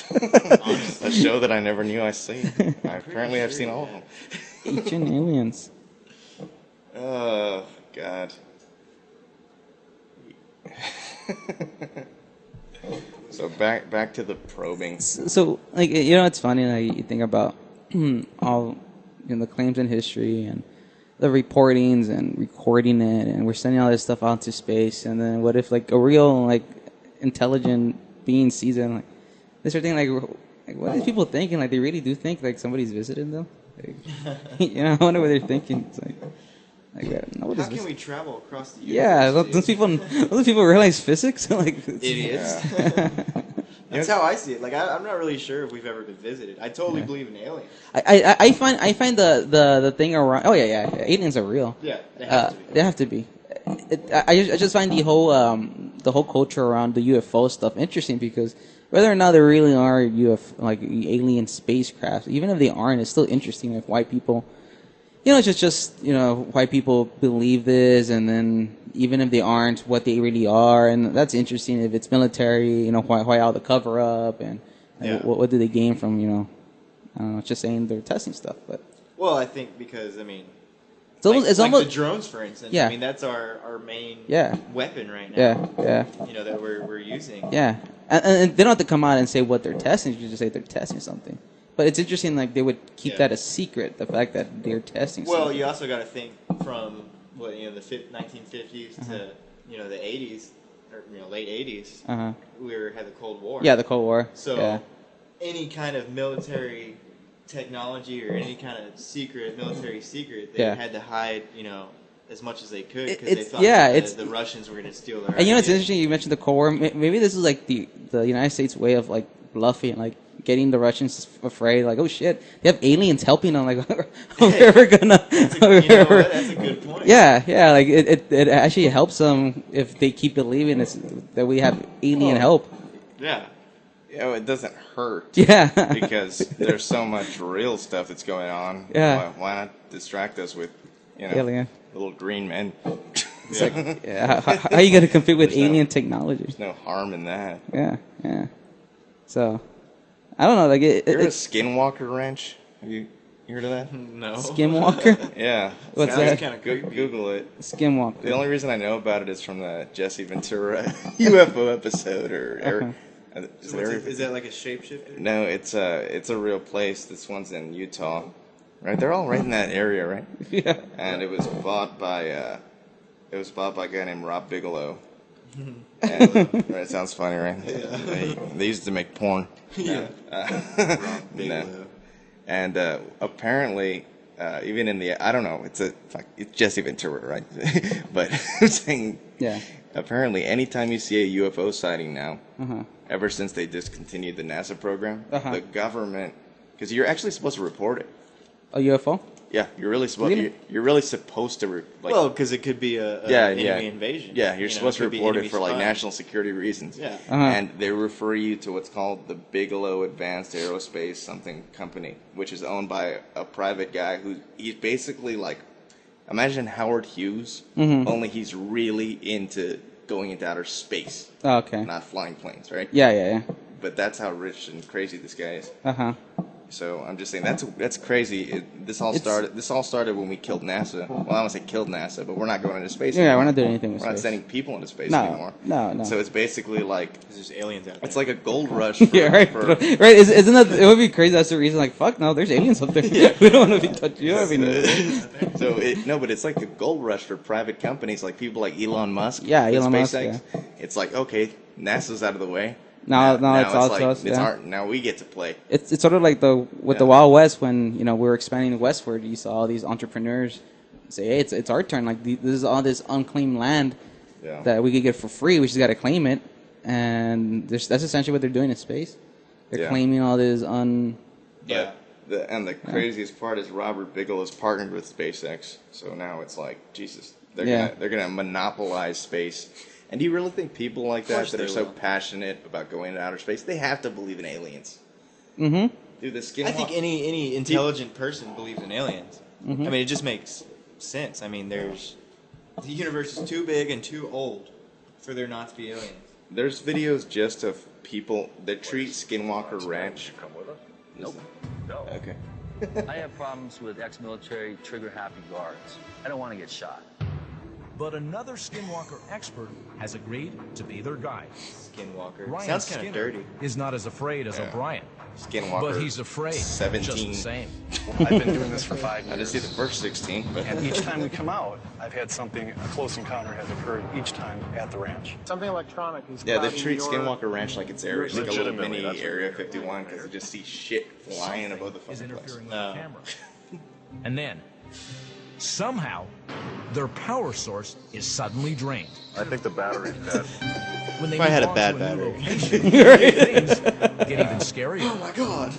A show that I never knew I seen. I apparently have seen all of them. Ancient Aliens. Oh, God. So back to the probing. So, it's funny, you think about all the claims in history and the reportings and recording it, and we're sending all this stuff out to space, and then what if, a real, intelligent being sees it, and, they start thinking, what are these people thinking? They really do think, somebody's visiting them? I wonder what they're thinking. It's how can we travel across the universe? Yeah, those people realize physics? Idiots. That's how I see it. I'm not really sure if we've ever been visited. I totally believe in aliens. I find the thing around. Oh yeah, aliens are real. Yeah, they have to be. I just find the whole culture around the UFO stuff interesting, because whether or not there really are alien spacecraft, even if they aren't, it's still interesting if white people. It's just white people believe this, and then even if they aren't, what they really are, and that's interesting. If it's military, why all the cover up, and what do they gain from I don't know, just saying they're testing stuff. But well, I think because it's almost the drones, for instance. Yeah. I mean, that's our main weapon right now. Yeah. That we're using. Yeah, and they don't have to come out and say what they're testing. You just say they're testing something. But it's interesting, they would keep that a secret, the fact that they're testing something. Well, you also got to think from, the 1950s to, the 80s, or, late 80s, we had the Cold War. Yeah, the Cold War. So any kind of military technology or any kind of military secret, they had to hide, as much as they could, because they thought the Russians were going to steal their ideas. It's interesting you mentioned the Cold War. Maybe this is the United States way of bluffing, getting the Russians afraid, oh shit, they have aliens helping them, we're gonna. That's a good point. Yeah, it actually helps them if they keep believing that we have alien help. Yeah. It doesn't hurt. Yeah. Because there's so much real stuff that's going on. Yeah. Why not distract us with, alien. little green men? How are you going to compete with alien technology? There's no harm in that. Yeah. So, I don't know. You're a Skinwalker Ranch? Have you heard of that? No. Skinwalker? Yeah. What's that? Kind of Google it. Skinwalker. The only reason I know about it is from the Jesse Ventura UFO episode, or Is that like a shapeshifter? No, it's a real place. This one's in Utah, right? They're all right in that area, right? Yeah. And it was bought by a guy named Rob Bigelow. And, right, it sounds funny, right? Yeah. They used to make porn. Yeah. Rob Bigelow. And apparently, even in the, I don't know, it's Jesse Ventura, right? But I'm saying, yeah. Apparently, anytime you see a UFO sighting now, ever since they discontinued the NASA program, the government, because you're actually supposed to report it. A UFO? Yeah, you're really supposed to. Well, because it could be an enemy invasion. Yeah, you're supposed to report it for like national security reasons. Yeah, and they refer you to what's called the Bigelow Advanced Aerospace something company, which is owned by a private guy he's basically like, imagine Howard Hughes, only he's really into going into outer space. Oh, okay. Not flying planes, right? Yeah. But that's how rich and crazy this guy is. So I'm just saying that's crazy. This all started when we killed NASA. Well, I don't want to say killed NASA, but we're not going into space anymore. Yeah, we're not doing anything with space. We're not sending people into space anymore. No. So it's basically like there's aliens out there. It's like a gold rush. For, yeah, right. Right. Isn't that? It would be crazy. That's the reason. Like, fuck no, there's aliens up there. We don't want to be touched. You know, but it's like a gold rush for private companies, like people like Elon Musk. Yeah, Elon Musk. SpaceX. Yeah. It's like, okay, NASA's out of the way. Now it's all like, us. Yeah. Now we get to play. It's sort of like the Wild West when we were expanding westward. You saw all these entrepreneurs say, "Hey, it's our turn. Like this is all this unclaimed land that we could get for free. We just got to claim it." And that's essentially what they're doing in space. They're claiming all this Yeah. The craziest part is Robert Bigelow is partnered with SpaceX, so now it's like Jesus. They're gonna monopolize space. And do you really think people like that are so passionate about going to outer space, they have to believe in aliens? Mm-hmm. Dude, the skin. I think any intelligent person believes in aliens. I mean, it just makes sense. I mean, the universe is too big and too old for there not to be aliens. There's videos just of people that treat Skinwalker Ranch. Come with us? Nope. No. Okay. I have problems with ex-military trigger-happy guards. I don't want to get shot. But another Skinwalker expert has agreed to be their guide. Skinwalker. Ryan Sounds kind of Skinner dirty. Is not as afraid as O'Brien. Skinwalker. But he's afraid 17. just the same. I've been doing this for 5 years. I just see the first 16. But and each time we come out, I've had a close encounter has occurred each time at the ranch. Something electronic is they treat Skinwalker Ranch like it's area, like a little mini Area 51, because you just see shit flying above the fucking place. With the camera. And then, somehow, their power source is suddenly drained. I think the battery's dead. When they I had a move bad on to new battery. location, things get even scarier. Oh my god!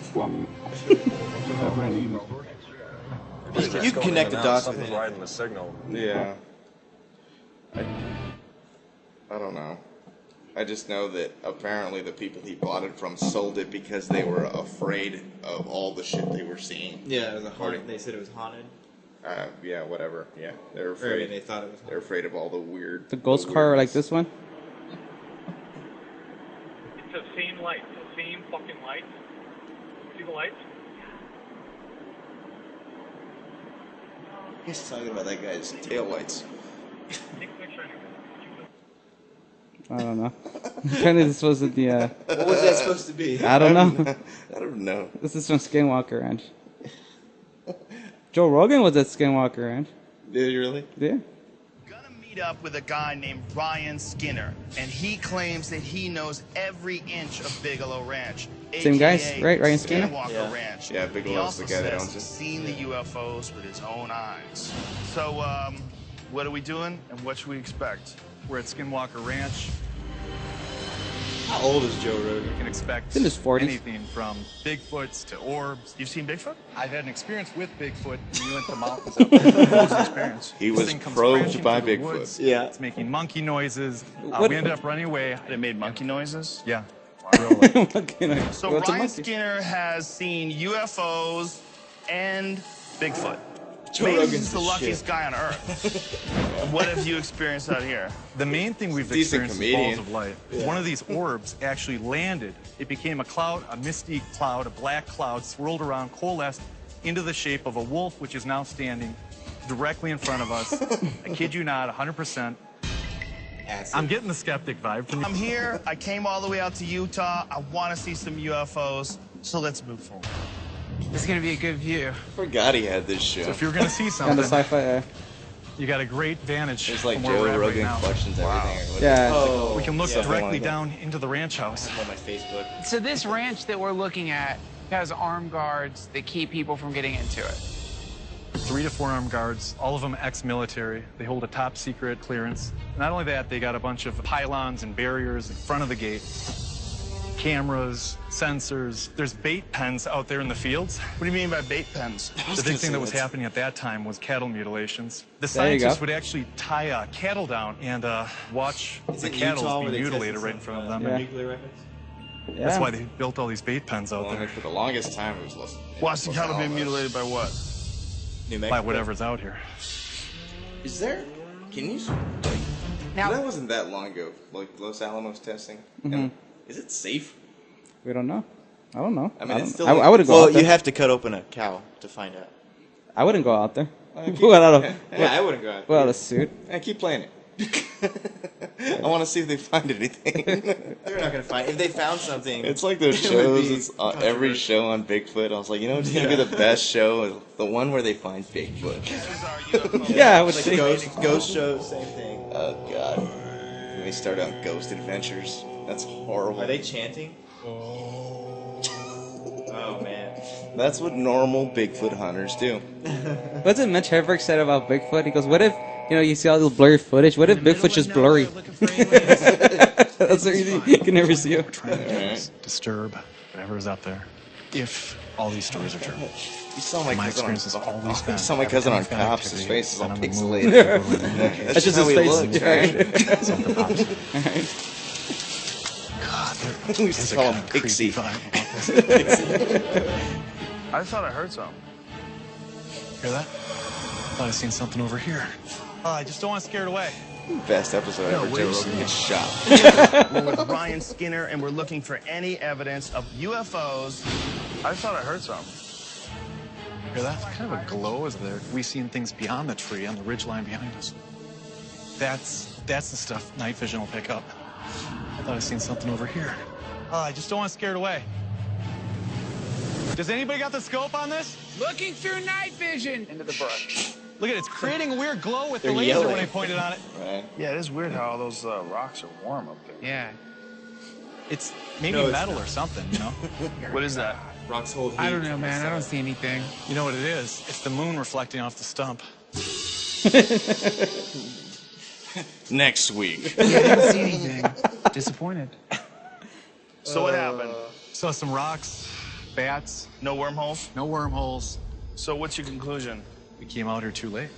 You can connect the dots. Something's riding the signal. Yeah. I don't know. I just know that apparently the people he bought it from sold it because they were afraid of all the shit they were seeing. Yeah, it was a haunted. They said it was haunted. Yeah, whatever. Yeah, they're afraid. They thought it was. They're afraid of all the weird. The ghost car like this one. It's the same lights, the same fucking lights. See the lights? He's talking about that guy's taillights. Take a picture anyway. I don't know. Kind of supposed to be. What was that supposed to be? I don't know. I don't know. This is from Skinwalker Ranch. Joe Rogan was at Skinwalker Ranch. Did you really? Yeah. Meet up with a guy named Ryan Skinner, and he claims that he knows every inch of Bigelow Ranch. Same guys, right? Ryan Skinner? Skinwalker Ranch. Yeah, Bigelow's the guy that owns it. He's seen the UFOs with his own eyes. So, what are we doing, and what should we expect? We're at Skinwalker Ranch. How old is Joe Rogan? You can expect in his 40s. Anything from Bigfoots to orbs. You've seen Bigfoot? I've had an experience with Bigfoot. We went to mountains up there. It was an experience. He This was thing comes probed crashing by through the Bigfoot. woods. Yeah. It's making monkey noises. What- We ended up running away. It made monkey noises? Yeah. So What's a Ryan monkey? Skinner has seen UFOs and Bigfoot. Joe Maybe Rogan's he's the the luckiest shit. guy on earth. What have you experienced out here? The main thing we've Decent experienced is comedian. balls of light. One of these orbs actually landed. It became a cloud, a misty cloud, a black cloud, swirled around, coalesced into the shape of a wolf, which is now standing directly in front of us. I kid you not, 100%. I'm getting the skeptic vibe from you. I'm here. I came all the way out to Utah. I want to see some UFOs. So let's move forward. This is going to be a good view. Forgot he had this show. So if you're going to see And something, the sci-fi. you got a great vantage It's like from where we're Joe at right Rogan now. questions everything. Yeah. We can look Yeah. directly Yeah. down into the ranch house. On my Facebook. So this ranch that we're looking at has armed guards that keep people from getting into it. 3 to 4 armed guards, all of them ex-military. They hold a top secret clearance. Not only that, they got a bunch of pylons and barriers in front of the gate. Cameras, sensors. There's bait pens out there in the fields. What do you mean by bait pens? The big thing that was happening at that time was cattle mutilations. The There you go. scientists would actually tie cattle down and watch the cattle be mutilated right in front of them. Yeah. Nuclear weapons? That's why they built all these bait pens out there. For the longest time, it was Los. Watch the cattle being mutilated by what? New By Mexico. whatever's out here. Is there? Can you? Now- That wasn't that long ago. Like Los Alamos testing. And is it safe? We don't know. I don't know. I mean, it's still. I wouldn't go Well, out there. you have to cut open a cow to find out. I wouldn't go out there. Without a, Yeah, I wouldn't go out. without a suit. And keep playing it. I want to see if they find anything. They're not gonna find. If they found something, It's like those it would shows. be It's, every show on Bigfoot. I was like, you know, it's gonna be the best show. Is the one where they find Bigfoot. Yeah, I would like think. ghost shows, same thing. Oh God. When they start on Ghost Adventures, that's horrible. Are they chanting? Oh man. That's what normal Bigfoot hunters do. What's it Mitch Hedberg said about Bigfoot? He goes, what if, you see all this blurry footage, what if Bigfoot's just blurry? That's the reason you can never see him. Trying to disturb whatever's out there. If all these stories are true. You saw my My cousin on, experience has always been. you saw my cousin on every time Cops. I've His face is all been on the move, pixelated. That's just how his he face. looks, right? Something pops. We used to call him Pixie. I thought I heard something. Hear that? Thought I seen something over here. I just don't want to scare it away. Best episode ever. Joe Rogan gets shot. We're with Ryan Skinner, and we're looking for any evidence of UFOs. I thought I heard something. Hear that? Kind of a glow is there. We seen things beyond the tree on the ridgeline behind us. That's the stuff night vision will pick up. I thought I seen something over here. I just don't want to scare it away. Does anybody got the scope on this? Looking through night vision. Into the brush. Look at it, it's creating a weird glow with They're the laser yelling. when I pointed on it. Right. Yeah, it is weird how all those rocks are warm up there. Yeah. It's maybe No, it's metal not. or something, you know? What is that? Rocks hold heat. I don't know, man. I don't see anything. You know what it is? It's the moon reflecting off the stump. Next week. Yeah, I don't see anything. Disappointed. So what happened? Saw some rocks, bats, No wormholes? no wormholes. So what's your conclusion? We came out here too late.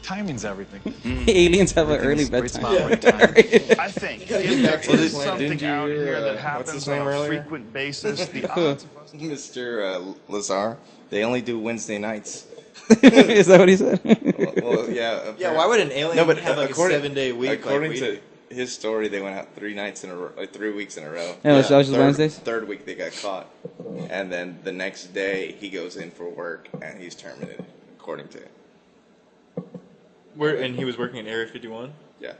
Timing's everything. Aliens have an early Everything's bedtime. great spot, right time. I think if there is something Didn't you out hear, here that what's happens his on name a earlier? frequent basis, the odds of us... Mr. Lazar, they only do Wednesday nights. Is that what he said? Well, yeah. Yeah, why would an alien No, but have like a according- 7-day week? According like to we his story, they went out 3 nights in a row, 3 weeks in a row. Yeah, that was just Wednesdays? Third week they got caught, and then the next day he goes in for work and he's terminated, according to. And he was working in Area 51? Yeah.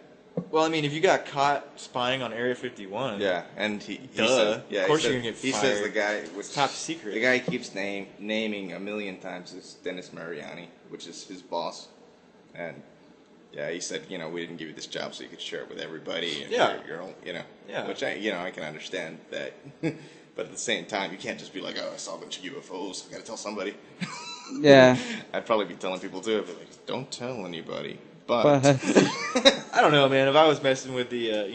Well, I mean, if you got caught spying on Area 51... Yeah, and he Duh. says, yeah, Of course he you're says, gonna get he says the fired. guy was Top secret. The guy he keeps naming a million times is Dennis Mariani, which is his boss, and yeah, he said, we didn't give you this job so you could share it with everybody. And Yeah. your own, Yeah. Which I can understand that, but at the same time, you can't just be like, oh, I saw a bunch of UFOs. I gotta tell somebody. Yeah. I'd probably be telling people too. I'd be like, don't tell anybody. But I don't know, man. If I was messing with the, high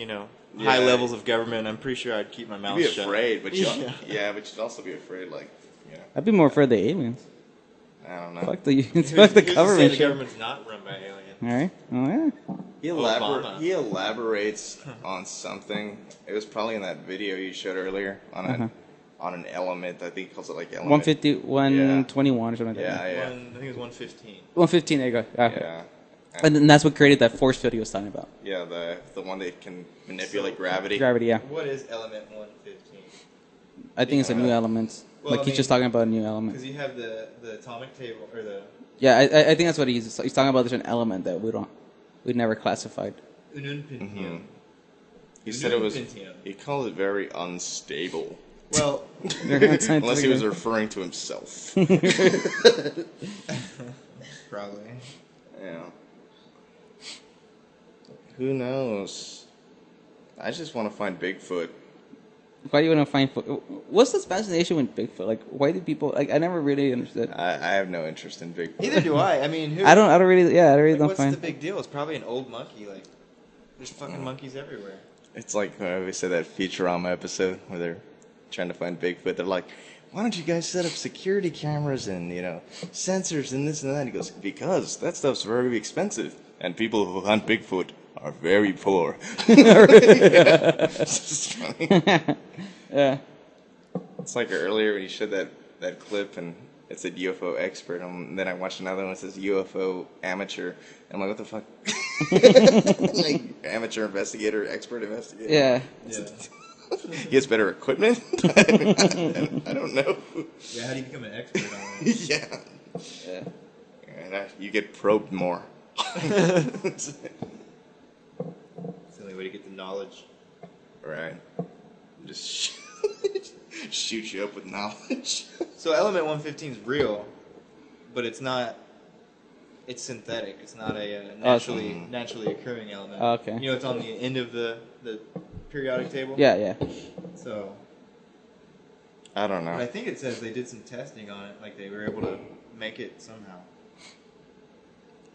Yeah. levels of government, I'm pretty sure I'd keep my mouth you'd be shut. afraid, but Yeah. but you'd also be afraid, like, I'd be more afraid of the aliens. I don't know. Fuck the Who's fuck the to say government the shit. government's not run by aliens? All right. Oh yeah. Obama. He elaborates on something. It was probably in that video you showed earlier on an element. I think he calls it like element. 150, 121 or something like that. Yeah. I think it was 115. 115. There you go. Okay. Yeah. And then that's what created that force field he was talking about. Yeah, the one that can manipulate gravity. Gravity, yeah. What is element 115? I think it's a new element. Well, He's just talking about a new element. Because you have the atomic table, or the... Yeah, I think that's what he's talking about. There's an element that we'd never classified. Ununpintium. He said it was. He called it very unstable. Well, unless he was referring to himself. Probably. Yeah. Who knows? I just want to find Bigfoot. Why do you want to find? What's the fascination with Bigfoot? Like, why do people like? I never really understood. I have no interest in Bigfoot. Neither do I. I mean, I don't really. Yeah, I really like, don't what's find. the big deal? It's probably an old monkey. Like, there's fucking monkeys everywhere. It's like we said that Futurama episode where they're trying to find Bigfoot. They're like, "Why don't you guys set up security cameras and sensors and this and that?" And he goes, "Because that stuff's very expensive, and people who hunt Bigfoot are very poor." It's just funny. Yeah. It's like earlier when you showed that clip and it said UFO expert, and then I watched another one that says UFO amateur. I'm like, what the fuck? Like, amateur investigator, expert investigator. Yeah. He has better equipment? I don't know. Yeah, how do you become an expert on it? Yeah. And you get probed more. It's the only way to get the knowledge. Right. Just shoot you up with knowledge. So element 115 is real, but it's not. It's synthetic. It's not a naturally occurring element. Okay. You know, it's on the end of the periodic table. Yeah. So. I don't know. But I think it says they did some testing on it, like they were able to make it somehow.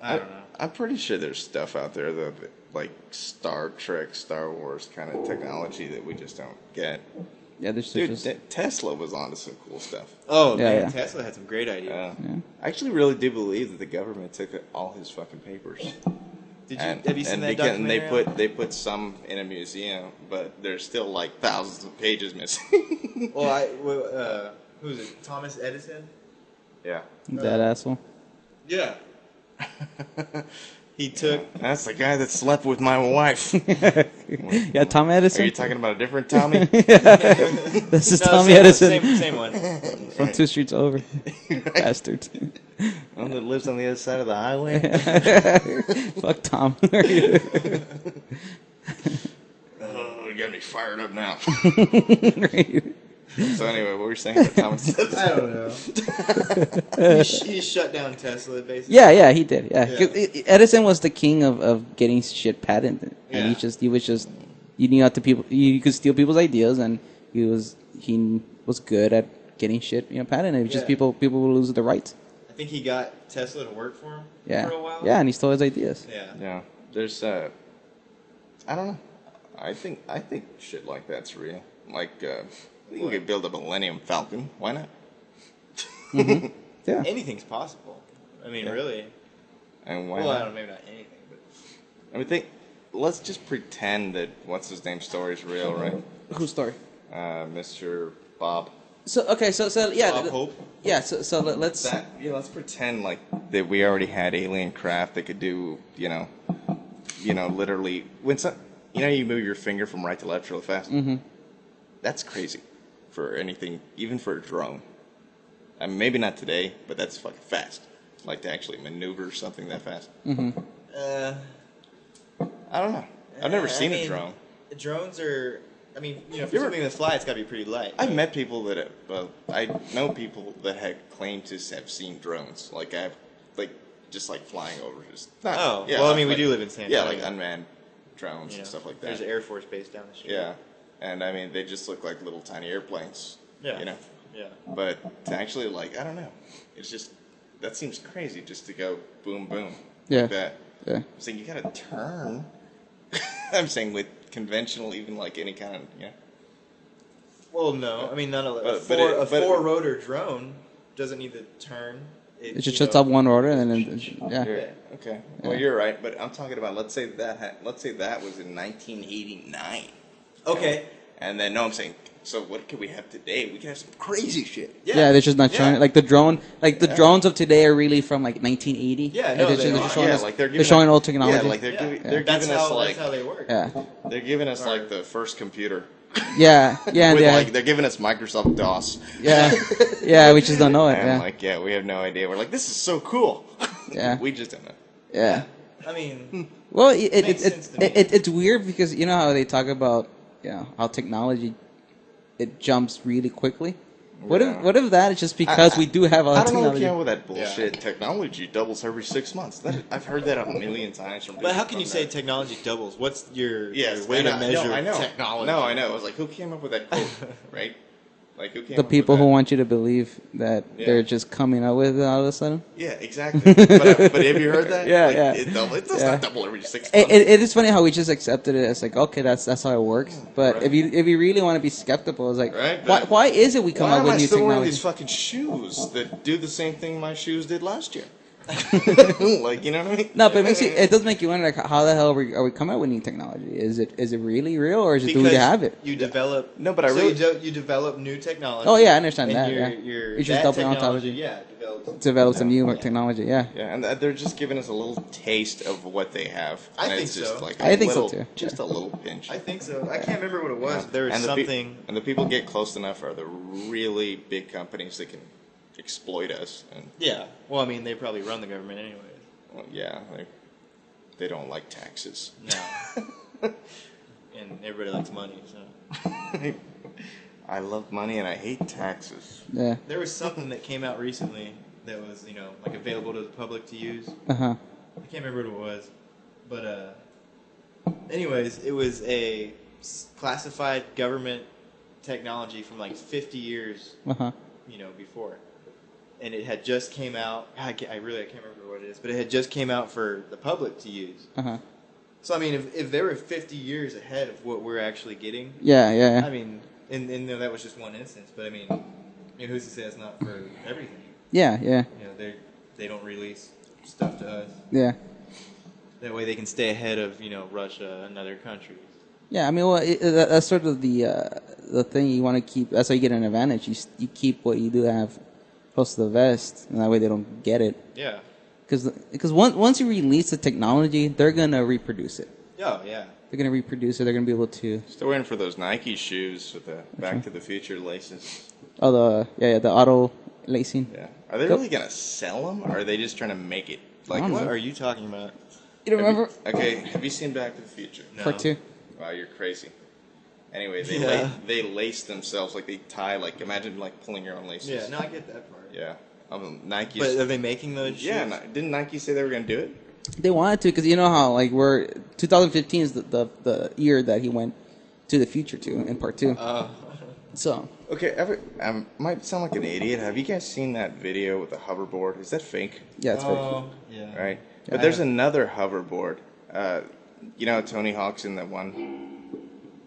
I don't know. I'm pretty sure there's stuff out there that like Star Trek, Star Wars kind of technology that we just don't get. Yeah, there's Dude, just... Tesla was onto some cool stuff. Oh, man, Tesla had some great ideas. I actually really do believe that the government took all his fucking papers. Have you seen that documentary? And they put some in a museum, but there's still like thousands of pages missing. Who is it? Thomas Edison? Yeah. That asshole. Yeah. He took... That's the guy that slept with my wife. Yeah, Tom Edison. Are you talking about a different Tommy? This is Tommy Edison. Same one. From 2 streets over. Bastard. One that lives on the other side of the highway? Fuck Tom. Oh, you got me fired up now. Right. So anyway, what were you saying about Thomas Edison? I don't know. he shut down Tesla, basically. Yeah, he did. Yeah. Edison was the king of getting shit patented, and he knew how to you could steal people's ideas, and he was good at getting shit patented. It was just people would lose the rights. I think he got Tesla to work for him for a while. Yeah, and he stole his ideas. Yeah. There's I don't know. I think shit like that's real. Like I think we could build a Millennium Falcon. Why not? Mm-hmm. Yeah. Anything's possible. I mean, really. And why not? Not? I don't know, maybe not anything, but... Let's just pretend that what's-his-name's story is real, right? Whose story? Mr. Bob. So, okay, so yeah. Bob Hope? Yeah, so let's... let's pretend like that we already had alien craft that could do, literally... When you move your finger from right to left really fast? Mm-hmm. That's crazy. For anything, even for a drone. I mean, maybe not today, but that's fucking fast. Like to actually maneuver something that fast. Mm-hmm. I don't know. I've never seen a drone. Drones are... I mean, for something to fly, it's got to be pretty light. I've met people that... I know people that have claimed to have seen drones. Like, just flying over. We do live in San Antonio. Yeah, like unmanned drones and stuff like that. There's an Air Force base down the street. Yeah. And, I mean, they just look like little tiny airplanes. Yeah. Yeah. But to actually, I don't know. It's just, that seems crazy just to go boom, boom. Yeah. Like that. Yeah. I'm saying you gotta turn. I'm saying with conventional, even any kind of, Well, no. I mean, none of a four-rotor drone doesn't need to turn. It just shuts up one rotor and then, Okay. Well, you're right, but I'm talking about, let's say that was in 1989. Okay. And then, I'm saying, so what could we have today? We can have some crazy shit. Yeah, they're just not showing it. Like the drone, the drones of today are really from 1980. Yeah, no, they're showing old technology. Yeah, they're giving us that's how they work. Yeah. They're giving us the first computer. Yeah. They're giving us Microsoft DOS. Yeah, we just don't know it. And we have no idea. We're like, this is so cool. Yeah. We just don't know. Yeah. I mean, well, it's weird because you know how they talk about how technology it jumps really quickly. What if that is just because we do have all the technology? I don't know with that bullshit. Technology doubles every 6 months. I've heard that a million times from. But how can you say technology doubles? What's your way to measure technology? No, I know. I was like, who came up with that quote, right? Like, who came The up people with who that? want you to believe that they're just coming up with it all of a sudden. Yeah, exactly. but have you heard that? Yeah, like, yeah. It does not double every 6 months. It is funny how we just accepted it as like, okay, that's how it works. But if you really want to be skeptical, it's like, why is it we come up with new Why am I still wearing technology? these fucking shoes that do the same thing my shoes did last year? Like, you know what I mean? No, but it does make you wonder, like, how the hell are we coming up with new technology? Is it really real, or is it do we have it? You develop you develop new technology. Oh yeah, I understand and that. You're You just double on top of it. Yeah, Develop some new technology. Yeah. Yeah, and they're just giving us a little taste of what they have. I And think it's just so. Like I think so, little, too. Just a little pinch. I think so. I can't remember what it was. But there was and something. and the people get close enough are the really big companies that can exploit us. And, Yeah. Well, I mean, they probably run the government anyway. well, yeah, they don't like taxes. No. And everybody likes money, so. I love money and I hate taxes. Yeah. There was something that came out recently that was, like available to the public to use. Uh-huh. I can't remember what it was, but anyways, it was a classified government technology from like 50 years, Uh-huh. Before, and it had just came out. I can't remember what it is, but it had just came out for the public to use. Uh-huh. So I mean, if they were 50 years ahead of what we're actually getting, Yeah. I mean, and that was just one instance, but I mean, who's to say it's not for everything? Yeah. They don't release stuff to us. Yeah. That way they can stay ahead of, Russia and other countries. Yeah, I mean, well, that's sort of the thing you want to keep. That's how you get an advantage. You keep what you do have close to the vest, and that way they don't get it. Yeah. Because once you release the technology, they're gonna reproduce it. Oh yeah. They're gonna reproduce it. They're gonna be able to. Still waiting for those Nike shoes with the Back to the Future laces. Oh, the auto lacing. Yeah. Are they really gonna sell them, or are they just trying to make it? Like, What are you talking about? You don't remember? Have you seen Back to the Future? No. Part 2. Wow, you're crazy. Anyway, they lace themselves, like they tie, like imagine like pulling your own laces. Yeah, no, I get that part. Yeah. Nike. But are they making those shoes? Yeah, didn't Nike say they were gonna do it? They wanted to, because you know how 2015 is the year that he went to the future to in part 2. So. Okay, I might sound like an idiot. Have you guys seen that video with the hoverboard? Is that fake? Yeah, it's fake. Yeah. Right. Yeah, But there's another hoverboard. Tony Hawk's in that one.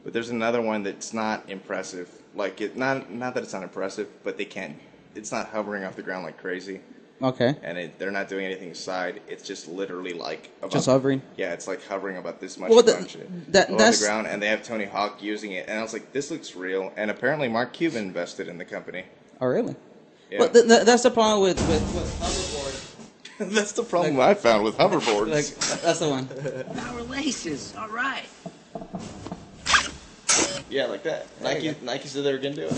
But there's another one that's not impressive. Like not that it's not impressive, but they can't. It's not hovering off the ground like crazy. Okay. And they're not doing anything side. It's just literally like Just hovering. Yeah, it's like hovering about this much Well, above that's the ground, and they have Tony Hawk using it. And I was like, this looks real. And apparently, Mark Cuban invested in the company. Oh, really? Yeah. Well, that's the problem with hoverboards. That's the problem I found with hoverboards. That's the one. Our laces, all right. Yeah, like that. Nike said they were gonna do it.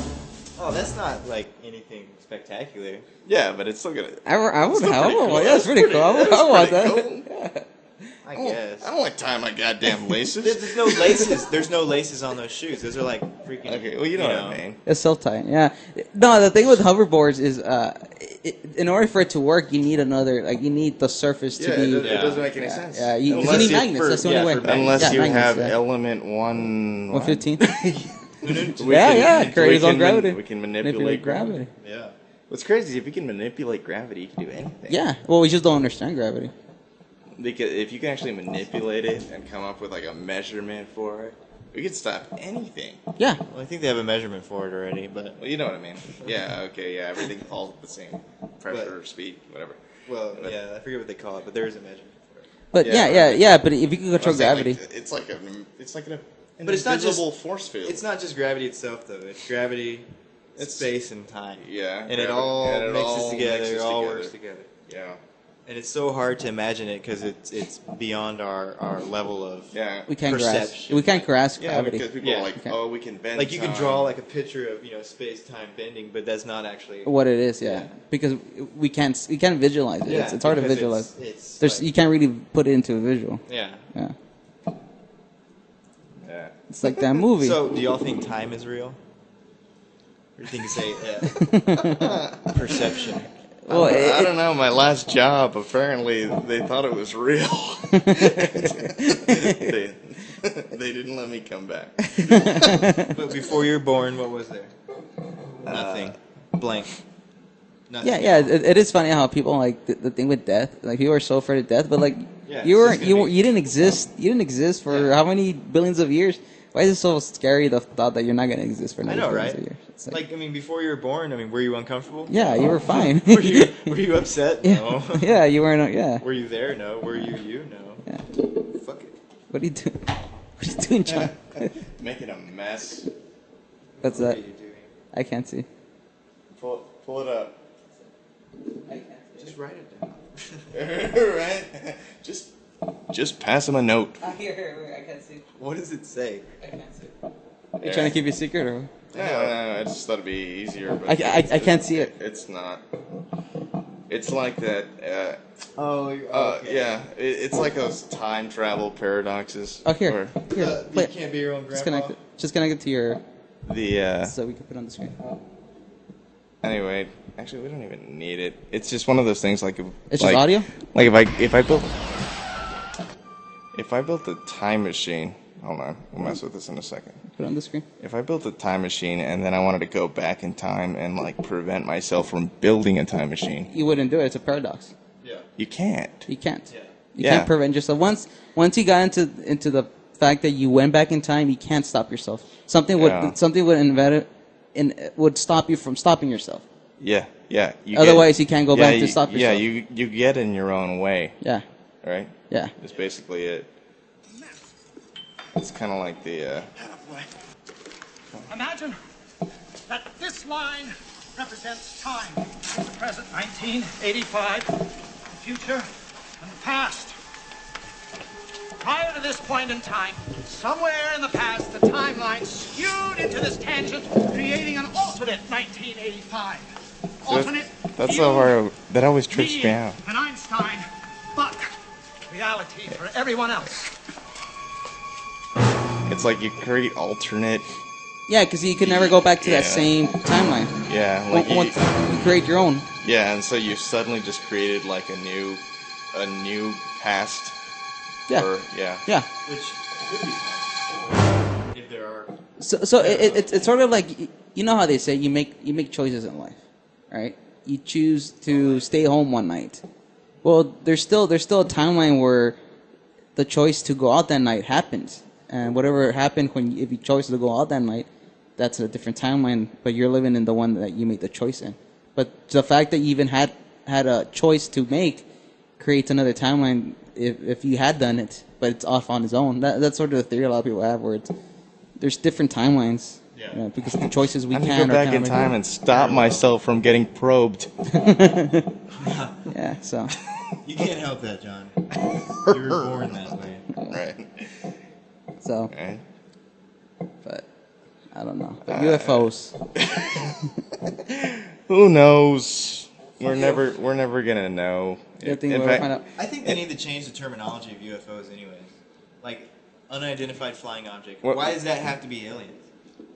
Oh, that's not like anything spectacular. Yeah, but it's still gonna. I would have one. Yeah, it's pretty cool. I want that. I guess. I don't like tying my goddamn laces. There's no laces. There's no laces on those shoes. Those are like freaking. Okay, well you know what I mean. It's self-tight. Yeah. No, the thing with hoverboards is, in order for it to work, you need you need the surface to be. It doesn't make any sense. Yeah, you need magnets. That's the only way. Unless you magnets, have element 115. Carries on gravity. We can manipulate gravity. Yeah. What's crazy is if you can manipulate gravity, you can do anything. Yeah. Well, we just don't understand gravity. Because if you can actually manipulate it and come up with like a measurement for it, we could stop anything. Yeah. Well, I think they have a measurement for it already, but. Well, you know what I mean. Yeah. Okay. Yeah. Everything falls at the same pressure, speed, whatever. Well, yeah. I forget what they call it, but there is a measurement for it. But yeah. But if you can control gravity, it's like an but it's not just force field. It's not just gravity itself, though. It's gravity, space, and time. Yeah. And it all mixes together. It all works together. Yeah. And it's so hard to imagine it because it's beyond our level of We can't grasp. perception. We can't grasp Yeah, gravity. because people are like, oh, we can bend Like you can time. draw like a picture of space-time bending, but that's not actually What it is, yeah. Because we can't visualize it. Yeah, it's hard to because visualize. it's There's like- you can't really put it into a visual. Yeah. Yeah. Yeah. It's like that movie. So, do y'all think time is real? Or do you think it's perception? Well, I don't know. My last job, apparently, they thought it was real. they didn't let me come back. But before you were born, what was there? Nothing. Blank. Nothing. Yeah. It is funny how people like the thing with death. Like people are so afraid of death, but like Yeah, you it's weren't just gonna you didn't exist. You didn't exist for how many billions of years? Why is it so scary the thought that you're not gonna exist for I another know, billions right? of years? It's Like, I mean, before you were born, I mean, were you uncomfortable? Yeah, you were fine. were you upset? Yeah. No. Yeah, you weren't. Yeah. Were you there? No. Were you? No. Yeah. Fuck it. What are you doing? What are you doing, John? Making a mess. What's What that? are you doing? I can't see. Pull it up. Just write it down. Right? Just pass him a note. Here, I can't see. What does it say? I can't see. You trying to keep it secret or? No, I just thought it'd be easier. But I can't see it. It's not. It's like that. Okay. Yeah. It's like those time travel paradoxes. Oh, here. Here. You can't be your own grandpa. Just connect it to your. The So we can put it on the screen. Anyway, actually, we don't even need it. It's just one of those things like. It's just audio? Like if I built a time machine. Hold on, we'll mess with this in a second. Put it on the screen. If I built a time machine and then I wanted to go back in time and like prevent myself from building a time machine, You wouldn't do it. It's a paradox. Yeah. you can't. You can't. Yeah. You Yeah. can't prevent yourself. Once you got into the fact that you went back in time, you can't stop yourself. Something would would stop you from stopping yourself. Yeah. You Otherwise, you can't go back to stop Yeah, yourself. you get in your own way. Yeah. Right. Yeah. That's basically it. It's kind of like the. Imagine that this line represents time. The present, 1985, the future, and the past. Prior to this point in time, somewhere in the past, the timeline skewed into this tangent, creating an alternate 1985. Alternate. That's you, that always trips me out. and Einstein, but reality for everyone else. It's like you create alternate. Yeah, because you could never go back to that Yeah. same timeline. Yeah, like Once you create your own. Yeah, and so you suddenly just created like a new past. Yeah. Yeah. Which could be if there are. So it's sort of like you know how they say you make choices in life, right? You choose to stay home one night. Well, there's still a timeline where the choice to go out that night happens, and whatever happened if you chose to go out that night, that's a different timeline. But you're living in the one that you made the choice in. But the fact that you even had a choice to make creates another timeline. If you had done it, but it's off on its own. That's sort of the theory a lot of people have, where there's different timelines. Yeah. You know, because of the choices we I can need to go or back cannot in make. time and stop myself from getting probed. Yeah, so. You can't help that, John. You were born that way. Right. So. Right. But I don't know. But UFOs. Who knows? We're never gonna know. You think we'll ever find out? I think they need to change the terminology of UFOs anyways. Like, unidentified flying object. What- Why does that have to be aliens?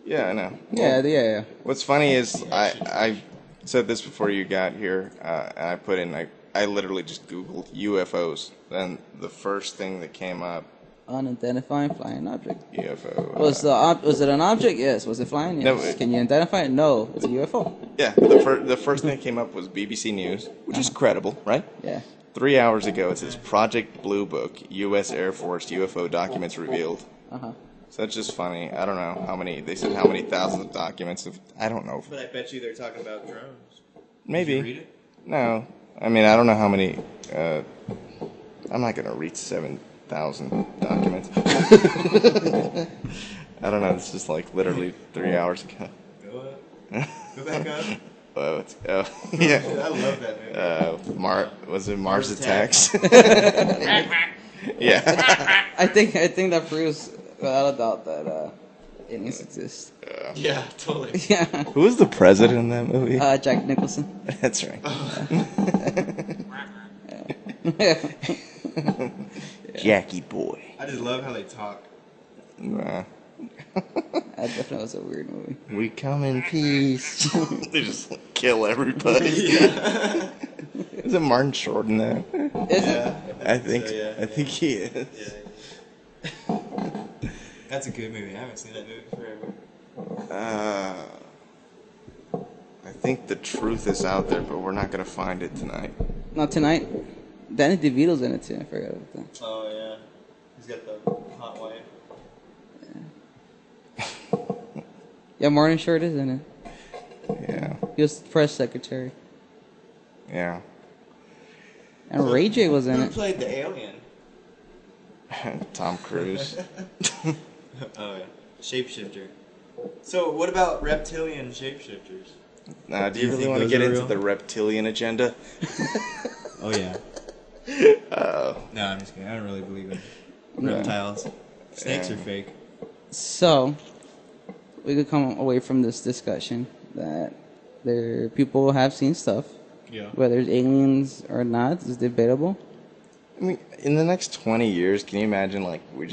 Yeah, I know. Yeah. What's funny is I said this before you got here, and I put in I literally just Googled UFOs, and the first thing that came up. Unidentified flying object. UFO. Was it an object? Yes. Was it flying? Yes. No, Can you identify it? No. It's a UFO. Yeah, the first thing that came up was BBC News, which is credible, right? Yeah. 3 hours ago, it says Project Blue Book, U.S. Air Force UFO documents revealed. Uh-huh. So that's just funny. I don't know how many. They said how many thousands of documents. I don't know. But I bet you they're talking about drones. Maybe. Did you read it? No. I mean, I don't know how many. I'm not gonna read 7,000 documents. I don't know. It's just like literally 3 hours ago. Go up. Go back up. Yeah. I love that movie. Was it Mars Attacks? Yeah. I think that proves without a doubt that aliens exist. Yeah, totally. Yeah. Who was the president in that movie? Jack Nicholson. That's right. Jackie boy. I just love how they talk. Nah. That definitely was a weird movie. We come in peace. They just kill everybody. Is it Martin Short in that? Is it? I think. So, yeah. I think he is. Yeah. That's a good movie. I haven't seen that movie forever. I think the truth is out there, but we're not gonna find it tonight. Not tonight. Danny DeVito's in it too. I forgot about that. Oh yeah, he's got the hot wife. Yeah, Martin Short is in it. Yeah. He was press secretary. Yeah. And Ray J was in Who it. played the alien? Tom Cruise. Oh yeah, shapeshifter. So what about reptilian shapeshifters? Do you really want to get into the reptilian agenda? Oh yeah. No, I'm just kidding. I don't really believe in reptiles. Snakes are fake. So, we could come away from this discussion that people have seen stuff. Yeah. Whether it's aliens or not is debatable. I mean, in the next 20 years, can you imagine, like, we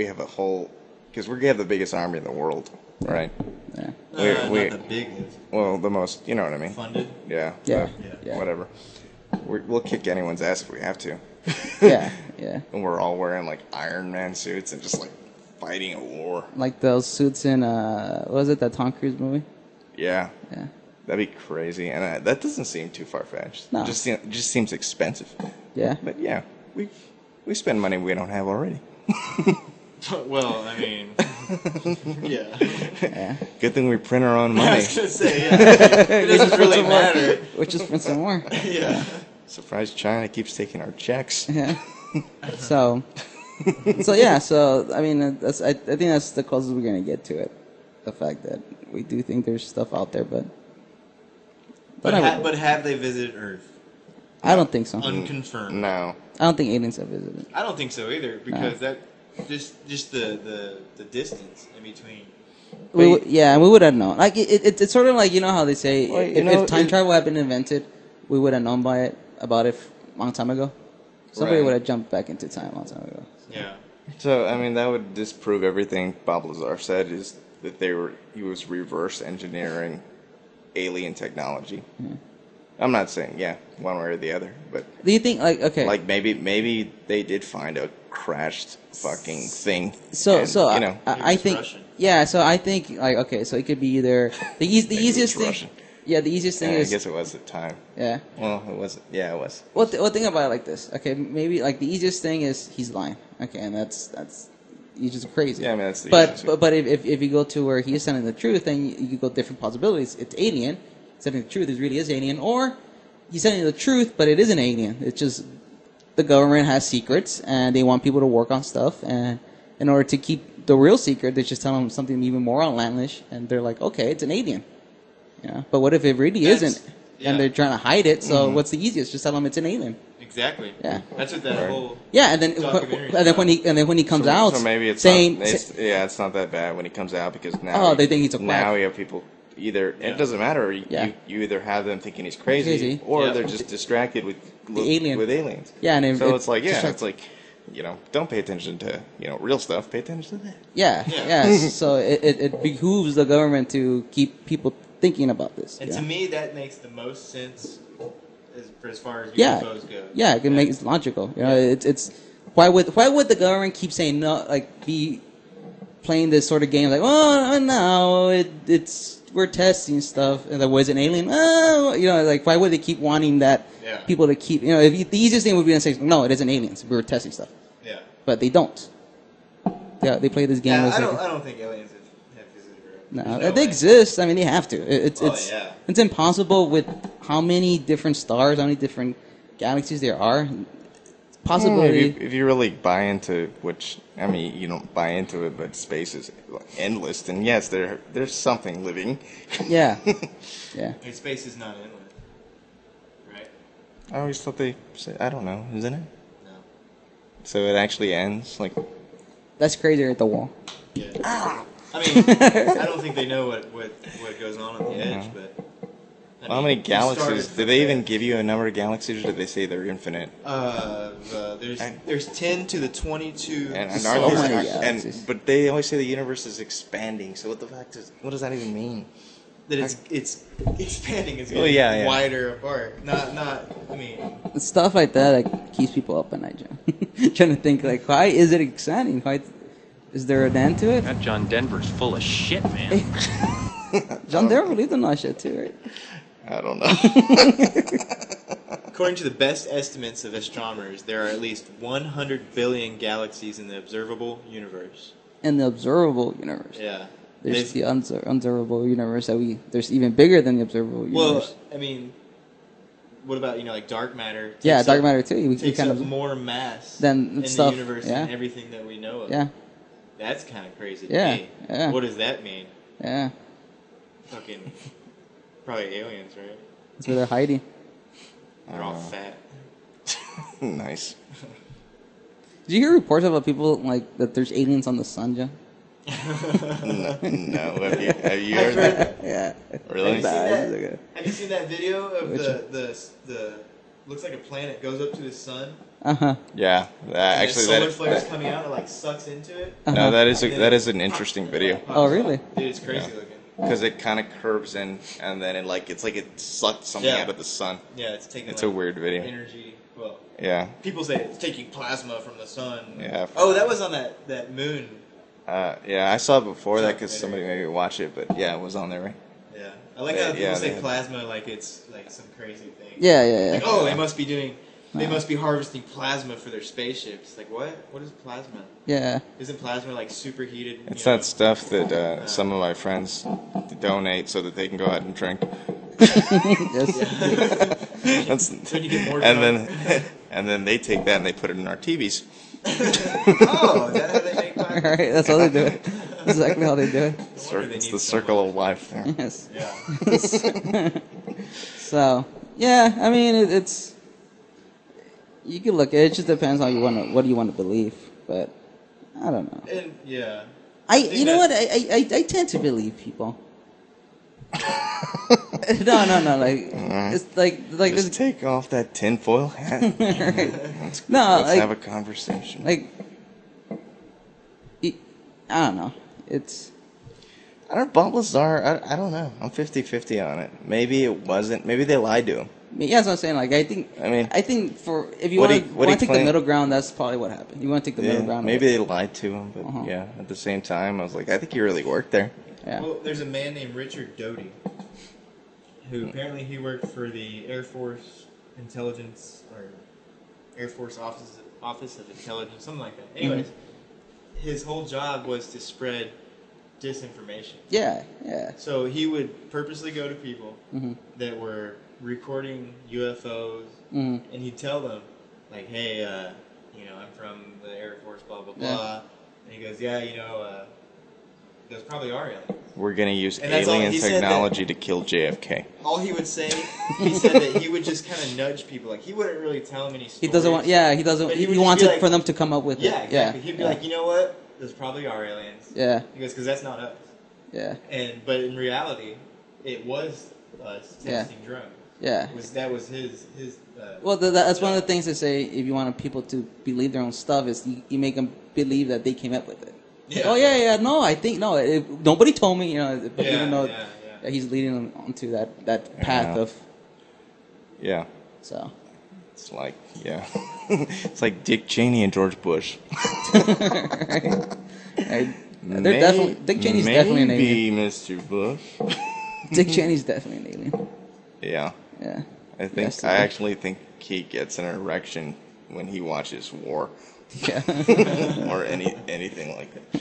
have a whole, because we have the biggest army in the world, right? Yeah. Not the biggest. Well, the most, you know what I mean? Funded? Yeah. Yeah. Whatever. We'll kick anyone's ass if we have to. Yeah, yeah. And we're all wearing, like, Iron Man suits and just, like, fighting a war. Like those suits in, what was it, that Tom Cruise movie? Yeah. Yeah. That'd be crazy. And that doesn't seem too far-fetched. No. It just seems expensive. Yeah. But, yeah, we spend money we don't have already. Well, I mean, yeah. Yeah. Good thing we print our own I money. was gonna say, yeah. It doesn't really matter. Which is print some more. Yeah. Surprised China keeps taking our checks. Yeah. So yeah. So I mean, I think that's the closest we're gonna get to it. The fact that we do think there's stuff out there, but But have they visited Earth? I don't think so. Unconfirmed. No. I don't think aliens have visited. I don't think so either because that just the distance in between. And we would have known. Like it's sort of like, you know how they say Well, if time travel had been invented, we would have known about it a long time ago. Somebody Right. would have jumped back into time a long time ago. Yeah. So, I mean, that would disprove everything Bob Lazar said, is that he was reverse engineering alien technology. Yeah. I'm not saying, one way or the other, but Do you think, okay. like maybe they did find a crashed fucking thing. So and, you know, I think Russian. so I think so it could be either the easiest thing. Russian. Yeah, the easiest thing I is. guess it was at the time. Yeah. Well, it was. Yeah, it was. Well, think about it like this. Okay, maybe like the easiest thing is he's lying. Okay, and that's he's just crazy. Yeah, I mean, that's the easiest thing. but if you go to where he's telling the truth, then you go different possibilities. It's alien. Telling the truth, it really is alien, or he's telling the truth, but it isn't alien. It's just the government has secrets and they want people to work on stuff, and in order to keep the real secret, they just tell them something even more outlandish, and they're like, okay, it's an alien. Yeah, but what if it really isn't, and they're trying to hide it? So what's the easiest? Just tell them it's an alien. Exactly. Yeah. That's what that whole. Yeah, and then when he comes out, so maybe it's saying, it's not that bad when he comes out, because now they think he's a quack. Now we have people either it doesn't matter. You either have them thinking he's crazy. Or they're just distracted with aliens. Yeah, and so it's like it's like, don't pay attention to real stuff. Pay attention to that. Yeah. So it behooves the government to keep people thinking about this. And to me, that makes the most sense as far as Yeah. UFOs go. Yeah, it makes it logical. It's why would the government keep saying no? Like be playing this sort of game like, oh no, it's we're testing stuff, and there was an alien. Oh, like why would they keep wanting that people to keep? The easiest thing would be to say no, it isn't aliens. We were testing stuff. Yeah. But they don't. Yeah, they play this game. Yeah, as I like, don't think aliens have visited Earth. no, There's they way. exist. I mean, they have to. Yeah. It's impossible with how many different stars, how many different galaxies there are. It's possibility. If you really buy into, which I mean, you don't buy into it, but space is endless, then yes, there's something living. Yeah. Yeah. Hey, space is not endless, right? I always thought they said, I don't know, isn't it? No. So it actually ends like. That's crazy at the wall. Yeah. I mean, I don't think they know what goes on the edge, but. Well, how many galaxies? Did they even give you a number of galaxies, or did they say they're infinite? There's 10 to the 22. But they always say the universe is expanding. So what does that even mean? That it's expanding. It's Well, getting yeah. wider apart. Not. I mean. Stuff like that keeps people up at night, John. Trying to think like, why is it exciting? Why is there an end to it? That John Denver's full of shit, man. John Denver believed in that shit too, right? I don't know. According to the best estimates of astronomers, there are at least 100 billion galaxies in the observable universe. In the observable universe. Yeah. There's the observable universe there's even bigger than the observable universe. Well, I mean, what about like dark matter? Yeah, dark matter too. We takes up more mass than in stuff, the universe yeah. than everything that we know of. Yeah. That's kind of crazy to Yeah, me. yeah. What does that mean? Yeah. Fucking probably aliens, right? That's where they're hiding. They're all fat. Nice. Did you hear reports about people like that there's aliens on the sun, John? No. Have you heard that? Yeah. Really? Have you seen that video of the looks like a planet goes up to the sun? Yeah. Actually, solar flares coming out, it like sucks into it. No, that is an interesting video. Oh, really? Dude, it's crazy looking. Because it kind of curves in, and then it's like it sucked something out of the sun. Yeah, it's taking. It's a weird video. Energy. Well. Yeah. People say it's taking plasma from the sun. Yeah. Oh, that was on that moon. Yeah, I saw it before that because somebody made me watch it, but yeah, it was on there, right? Yeah, I like how people say plasma like it's like some crazy thing. Yeah. Like, oh, they must be harvesting plasma for their spaceships. Like what? What is plasma? Yeah. Isn't plasma like superheated? It's that stuff that some of my friends donate so that they can go out and drink. Yes. When you get more and then they take that and they put it in our TVs. Oh, is that how they make plasma? Right, that's how they do it. That's exactly how they do it. It's the circle of life there. Yes. Yeah. So, yeah, I mean, it's you can look at it. It just depends on what you want to believe, but I don't know. And yeah. You know what? I tend to believe people. No. It's like just take off that tinfoil hat. Right. Let's have a conversation. I don't know. It's. I don't know. Bob Lazar, I don't know. I'm 50-50 on it. Maybe it wasn't. Maybe they lied to him. Yeah, that's what I'm saying. Like, I think if you want to take the middle ground, that's probably what happened. You want to take the middle ground. Maybe they lied to him, but yeah. At the same time, I was like, I think you really worked there. Yeah. Well, there's a man named Richard Doty, who apparently he worked for the Air Force Intelligence or Air Force Office of Intelligence, something like that. Anyways, his whole job was to spread disinformation. Yeah. So he would purposely go to people that were recording UFOs, and he'd tell them, like, hey, I'm from the Air Force, blah, blah, blah. And he goes, yeah, those probably are aliens. We're going to use alien technology to kill JFK. All he would say, he said that he would just kind of nudge people. Like, he wouldn't really tell them any stories. He doesn't want. Yeah, he doesn't. He wants it for them to come up with it. Yeah, exactly. He'd be like, you know what? Those probably are aliens. Yeah. He goes, because that's not us. Yeah. But in reality, it was us testing drugs. Yeah. That was his. Well, that's one of the things to say if you want people to believe their own stuff is you make them believe that they came up with it. Yeah. Oh yeah. No, I think no. Nobody told me. But even though that he's leading them onto that path of. Yeah. So. It's like it's like Dick Cheney and George Bush. Right. Dick Cheney's definitely an alien. Maybe Mr. Bush. Dick Cheney's definitely an alien. Yeah. Yeah. I actually think he gets an erection when he watches war. Yeah. Or anything like that.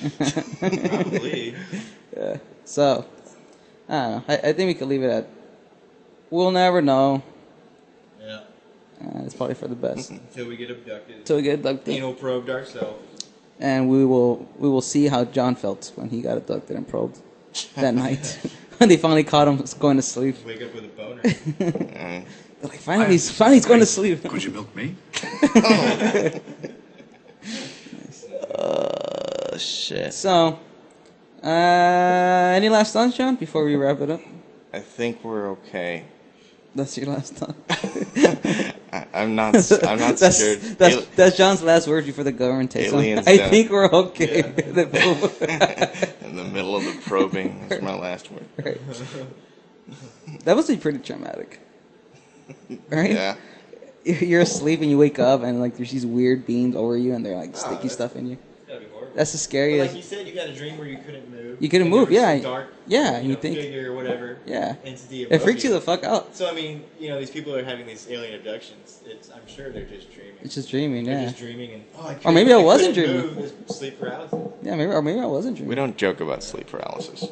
Probably. Yeah. So, I don't know. I think we could leave it at. We'll never know. Yeah. It's probably for the best. Until we get abducted. Till we get abducted. Anal probed ourselves. And we will see how John felt when he got abducted and probed that night. When they finally caught him going to sleep. Wake up with a boner. They're like, finally he's going to sleep. Could you milk me? Shit. So, any last thoughts, John, before we wrap it up? I think we're okay. That's your last thought. I'm not scared. That's John's last words before the government takes him. I think we're okay. In the middle of the probing, that's my last word. Right. That must be pretty traumatic. Right? Yeah. You're asleep and you wake up and like there's these weird beams over you and they're like sticky stuff in you. That'd be horrible. That's the scariest. Like you said, you got a dream where you couldn't move. You couldn't and there move, was yeah. some dark, Yeah, and you think figure or whatever. Yeah. Entity It freaks you the fuck out. So I mean, these people are having these alien abductions. I'm sure they're just dreaming. It's just dreaming, They're yeah. just dreaming and or maybe I wasn't couldn't dreaming. move, sleep paralysis. Yeah, maybe I wasn't dreaming. We don't joke about sleep paralysis.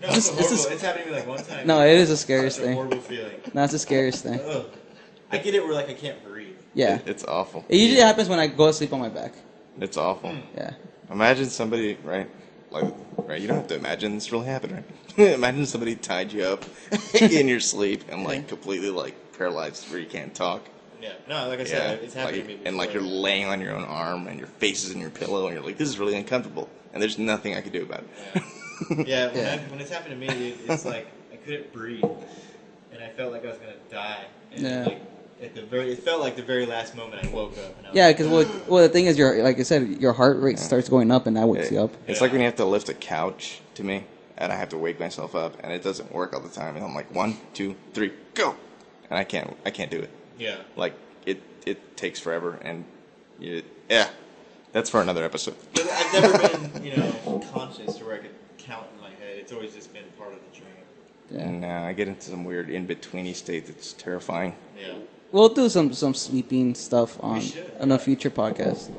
No, it's horrible. It's happened to me like one time. No, it is the scariest It's a thing. horrible feeling. No, it's the scariest thing. Ugh. I get it where like I can't breathe. Yeah. It's awful. It usually happens when I go to sleep on my back. It's awful. Yeah. Imagine somebody, right? You don't have to imagine this really happened, right? Imagine somebody tied you up in your sleep and completely paralyzed where you can't talk. Yeah. No, like I said, it's happened to me before. And you're laying on your own arm and your face is in your pillow and you're like, this is really uncomfortable. And there's nothing I can do about it. Yeah. When it's happened to me, it's like I couldn't breathe, and I felt like I was gonna die. And it felt like the very last moment I woke up. And I was because the thing is, like I said, your heart rate starts going up, and that wakes you up. It's like when you have to lift a couch to me, and I have to wake myself up, and it doesn't work all the time. And I'm like, 1, 2, 3, go, and I can't do it. Yeah. Like it takes forever, and that's for another episode. But I've never been, conscious to where I could count in my head. It's always just been part of the dream. Yeah. And I get into some weird in-betweeny state that's terrifying. Yeah. We'll do some sleeping stuff on a future podcast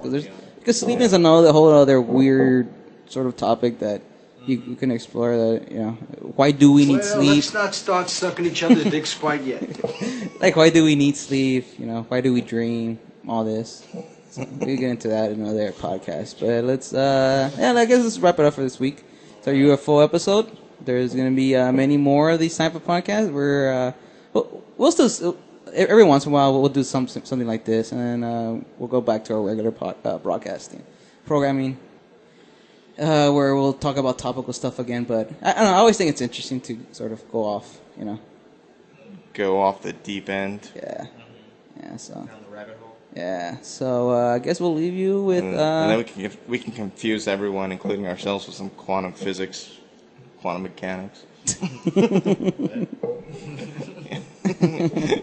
because sleeping is another whole other weird sort of topic that you can explore. That why do we need sleep? Let's not start sucking each other's dicks quite yet. Like why do we need sleep? Why do we dream? All this. So we'll get into that in another podcast. But let's I guess let's wrap it up for this week. It's our UFO episode. There's gonna be many more of these type of podcasts. We'll still. Every once in a while, we'll do something like this, and then we'll go back to our regular broadcasting programming, where we'll talk about topical stuff again. But I don't know. I always think it's interesting to sort of go off, Go off the deep end. Yeah. Yeah. So. Down the rabbit hole. Yeah. So I guess we'll leave you with. And then we can confuse everyone, including ourselves, with some quantum physics, quantum mechanics.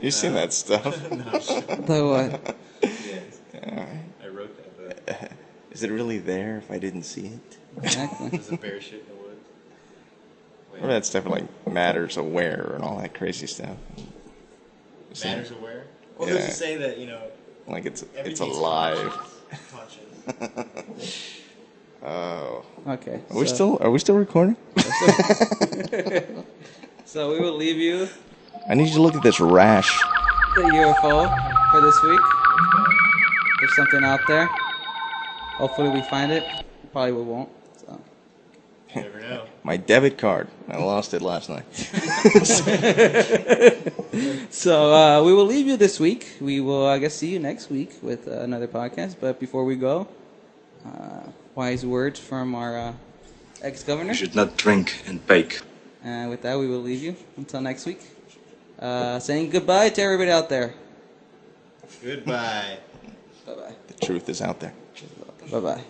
You seen that stuff? No, sure. The what? Yes. I wrote that book. Is it really there if I didn't see it? Exactly. There's a bear shit in the woods. Or that stuff like matters aware and all that crazy stuff. Matters aware? Well, Yeah. who's to say that, Like it's everything's alive. conscious. Oh. Okay. Are we still recording? So we will leave you I need you to look at this rash. the UFO for this week. There's something out there. Hopefully we find it. Probably we won't. So. You never know. My debit card. I lost it last night. So we will leave you this week. We will, I guess, see you next week with another podcast. But before we go, wise words from our ex-governor. You should not drink and bake. And with that, we will leave you until next week. Saying goodbye to everybody out there. Goodbye. Bye-bye. The truth is out there. Bye-bye.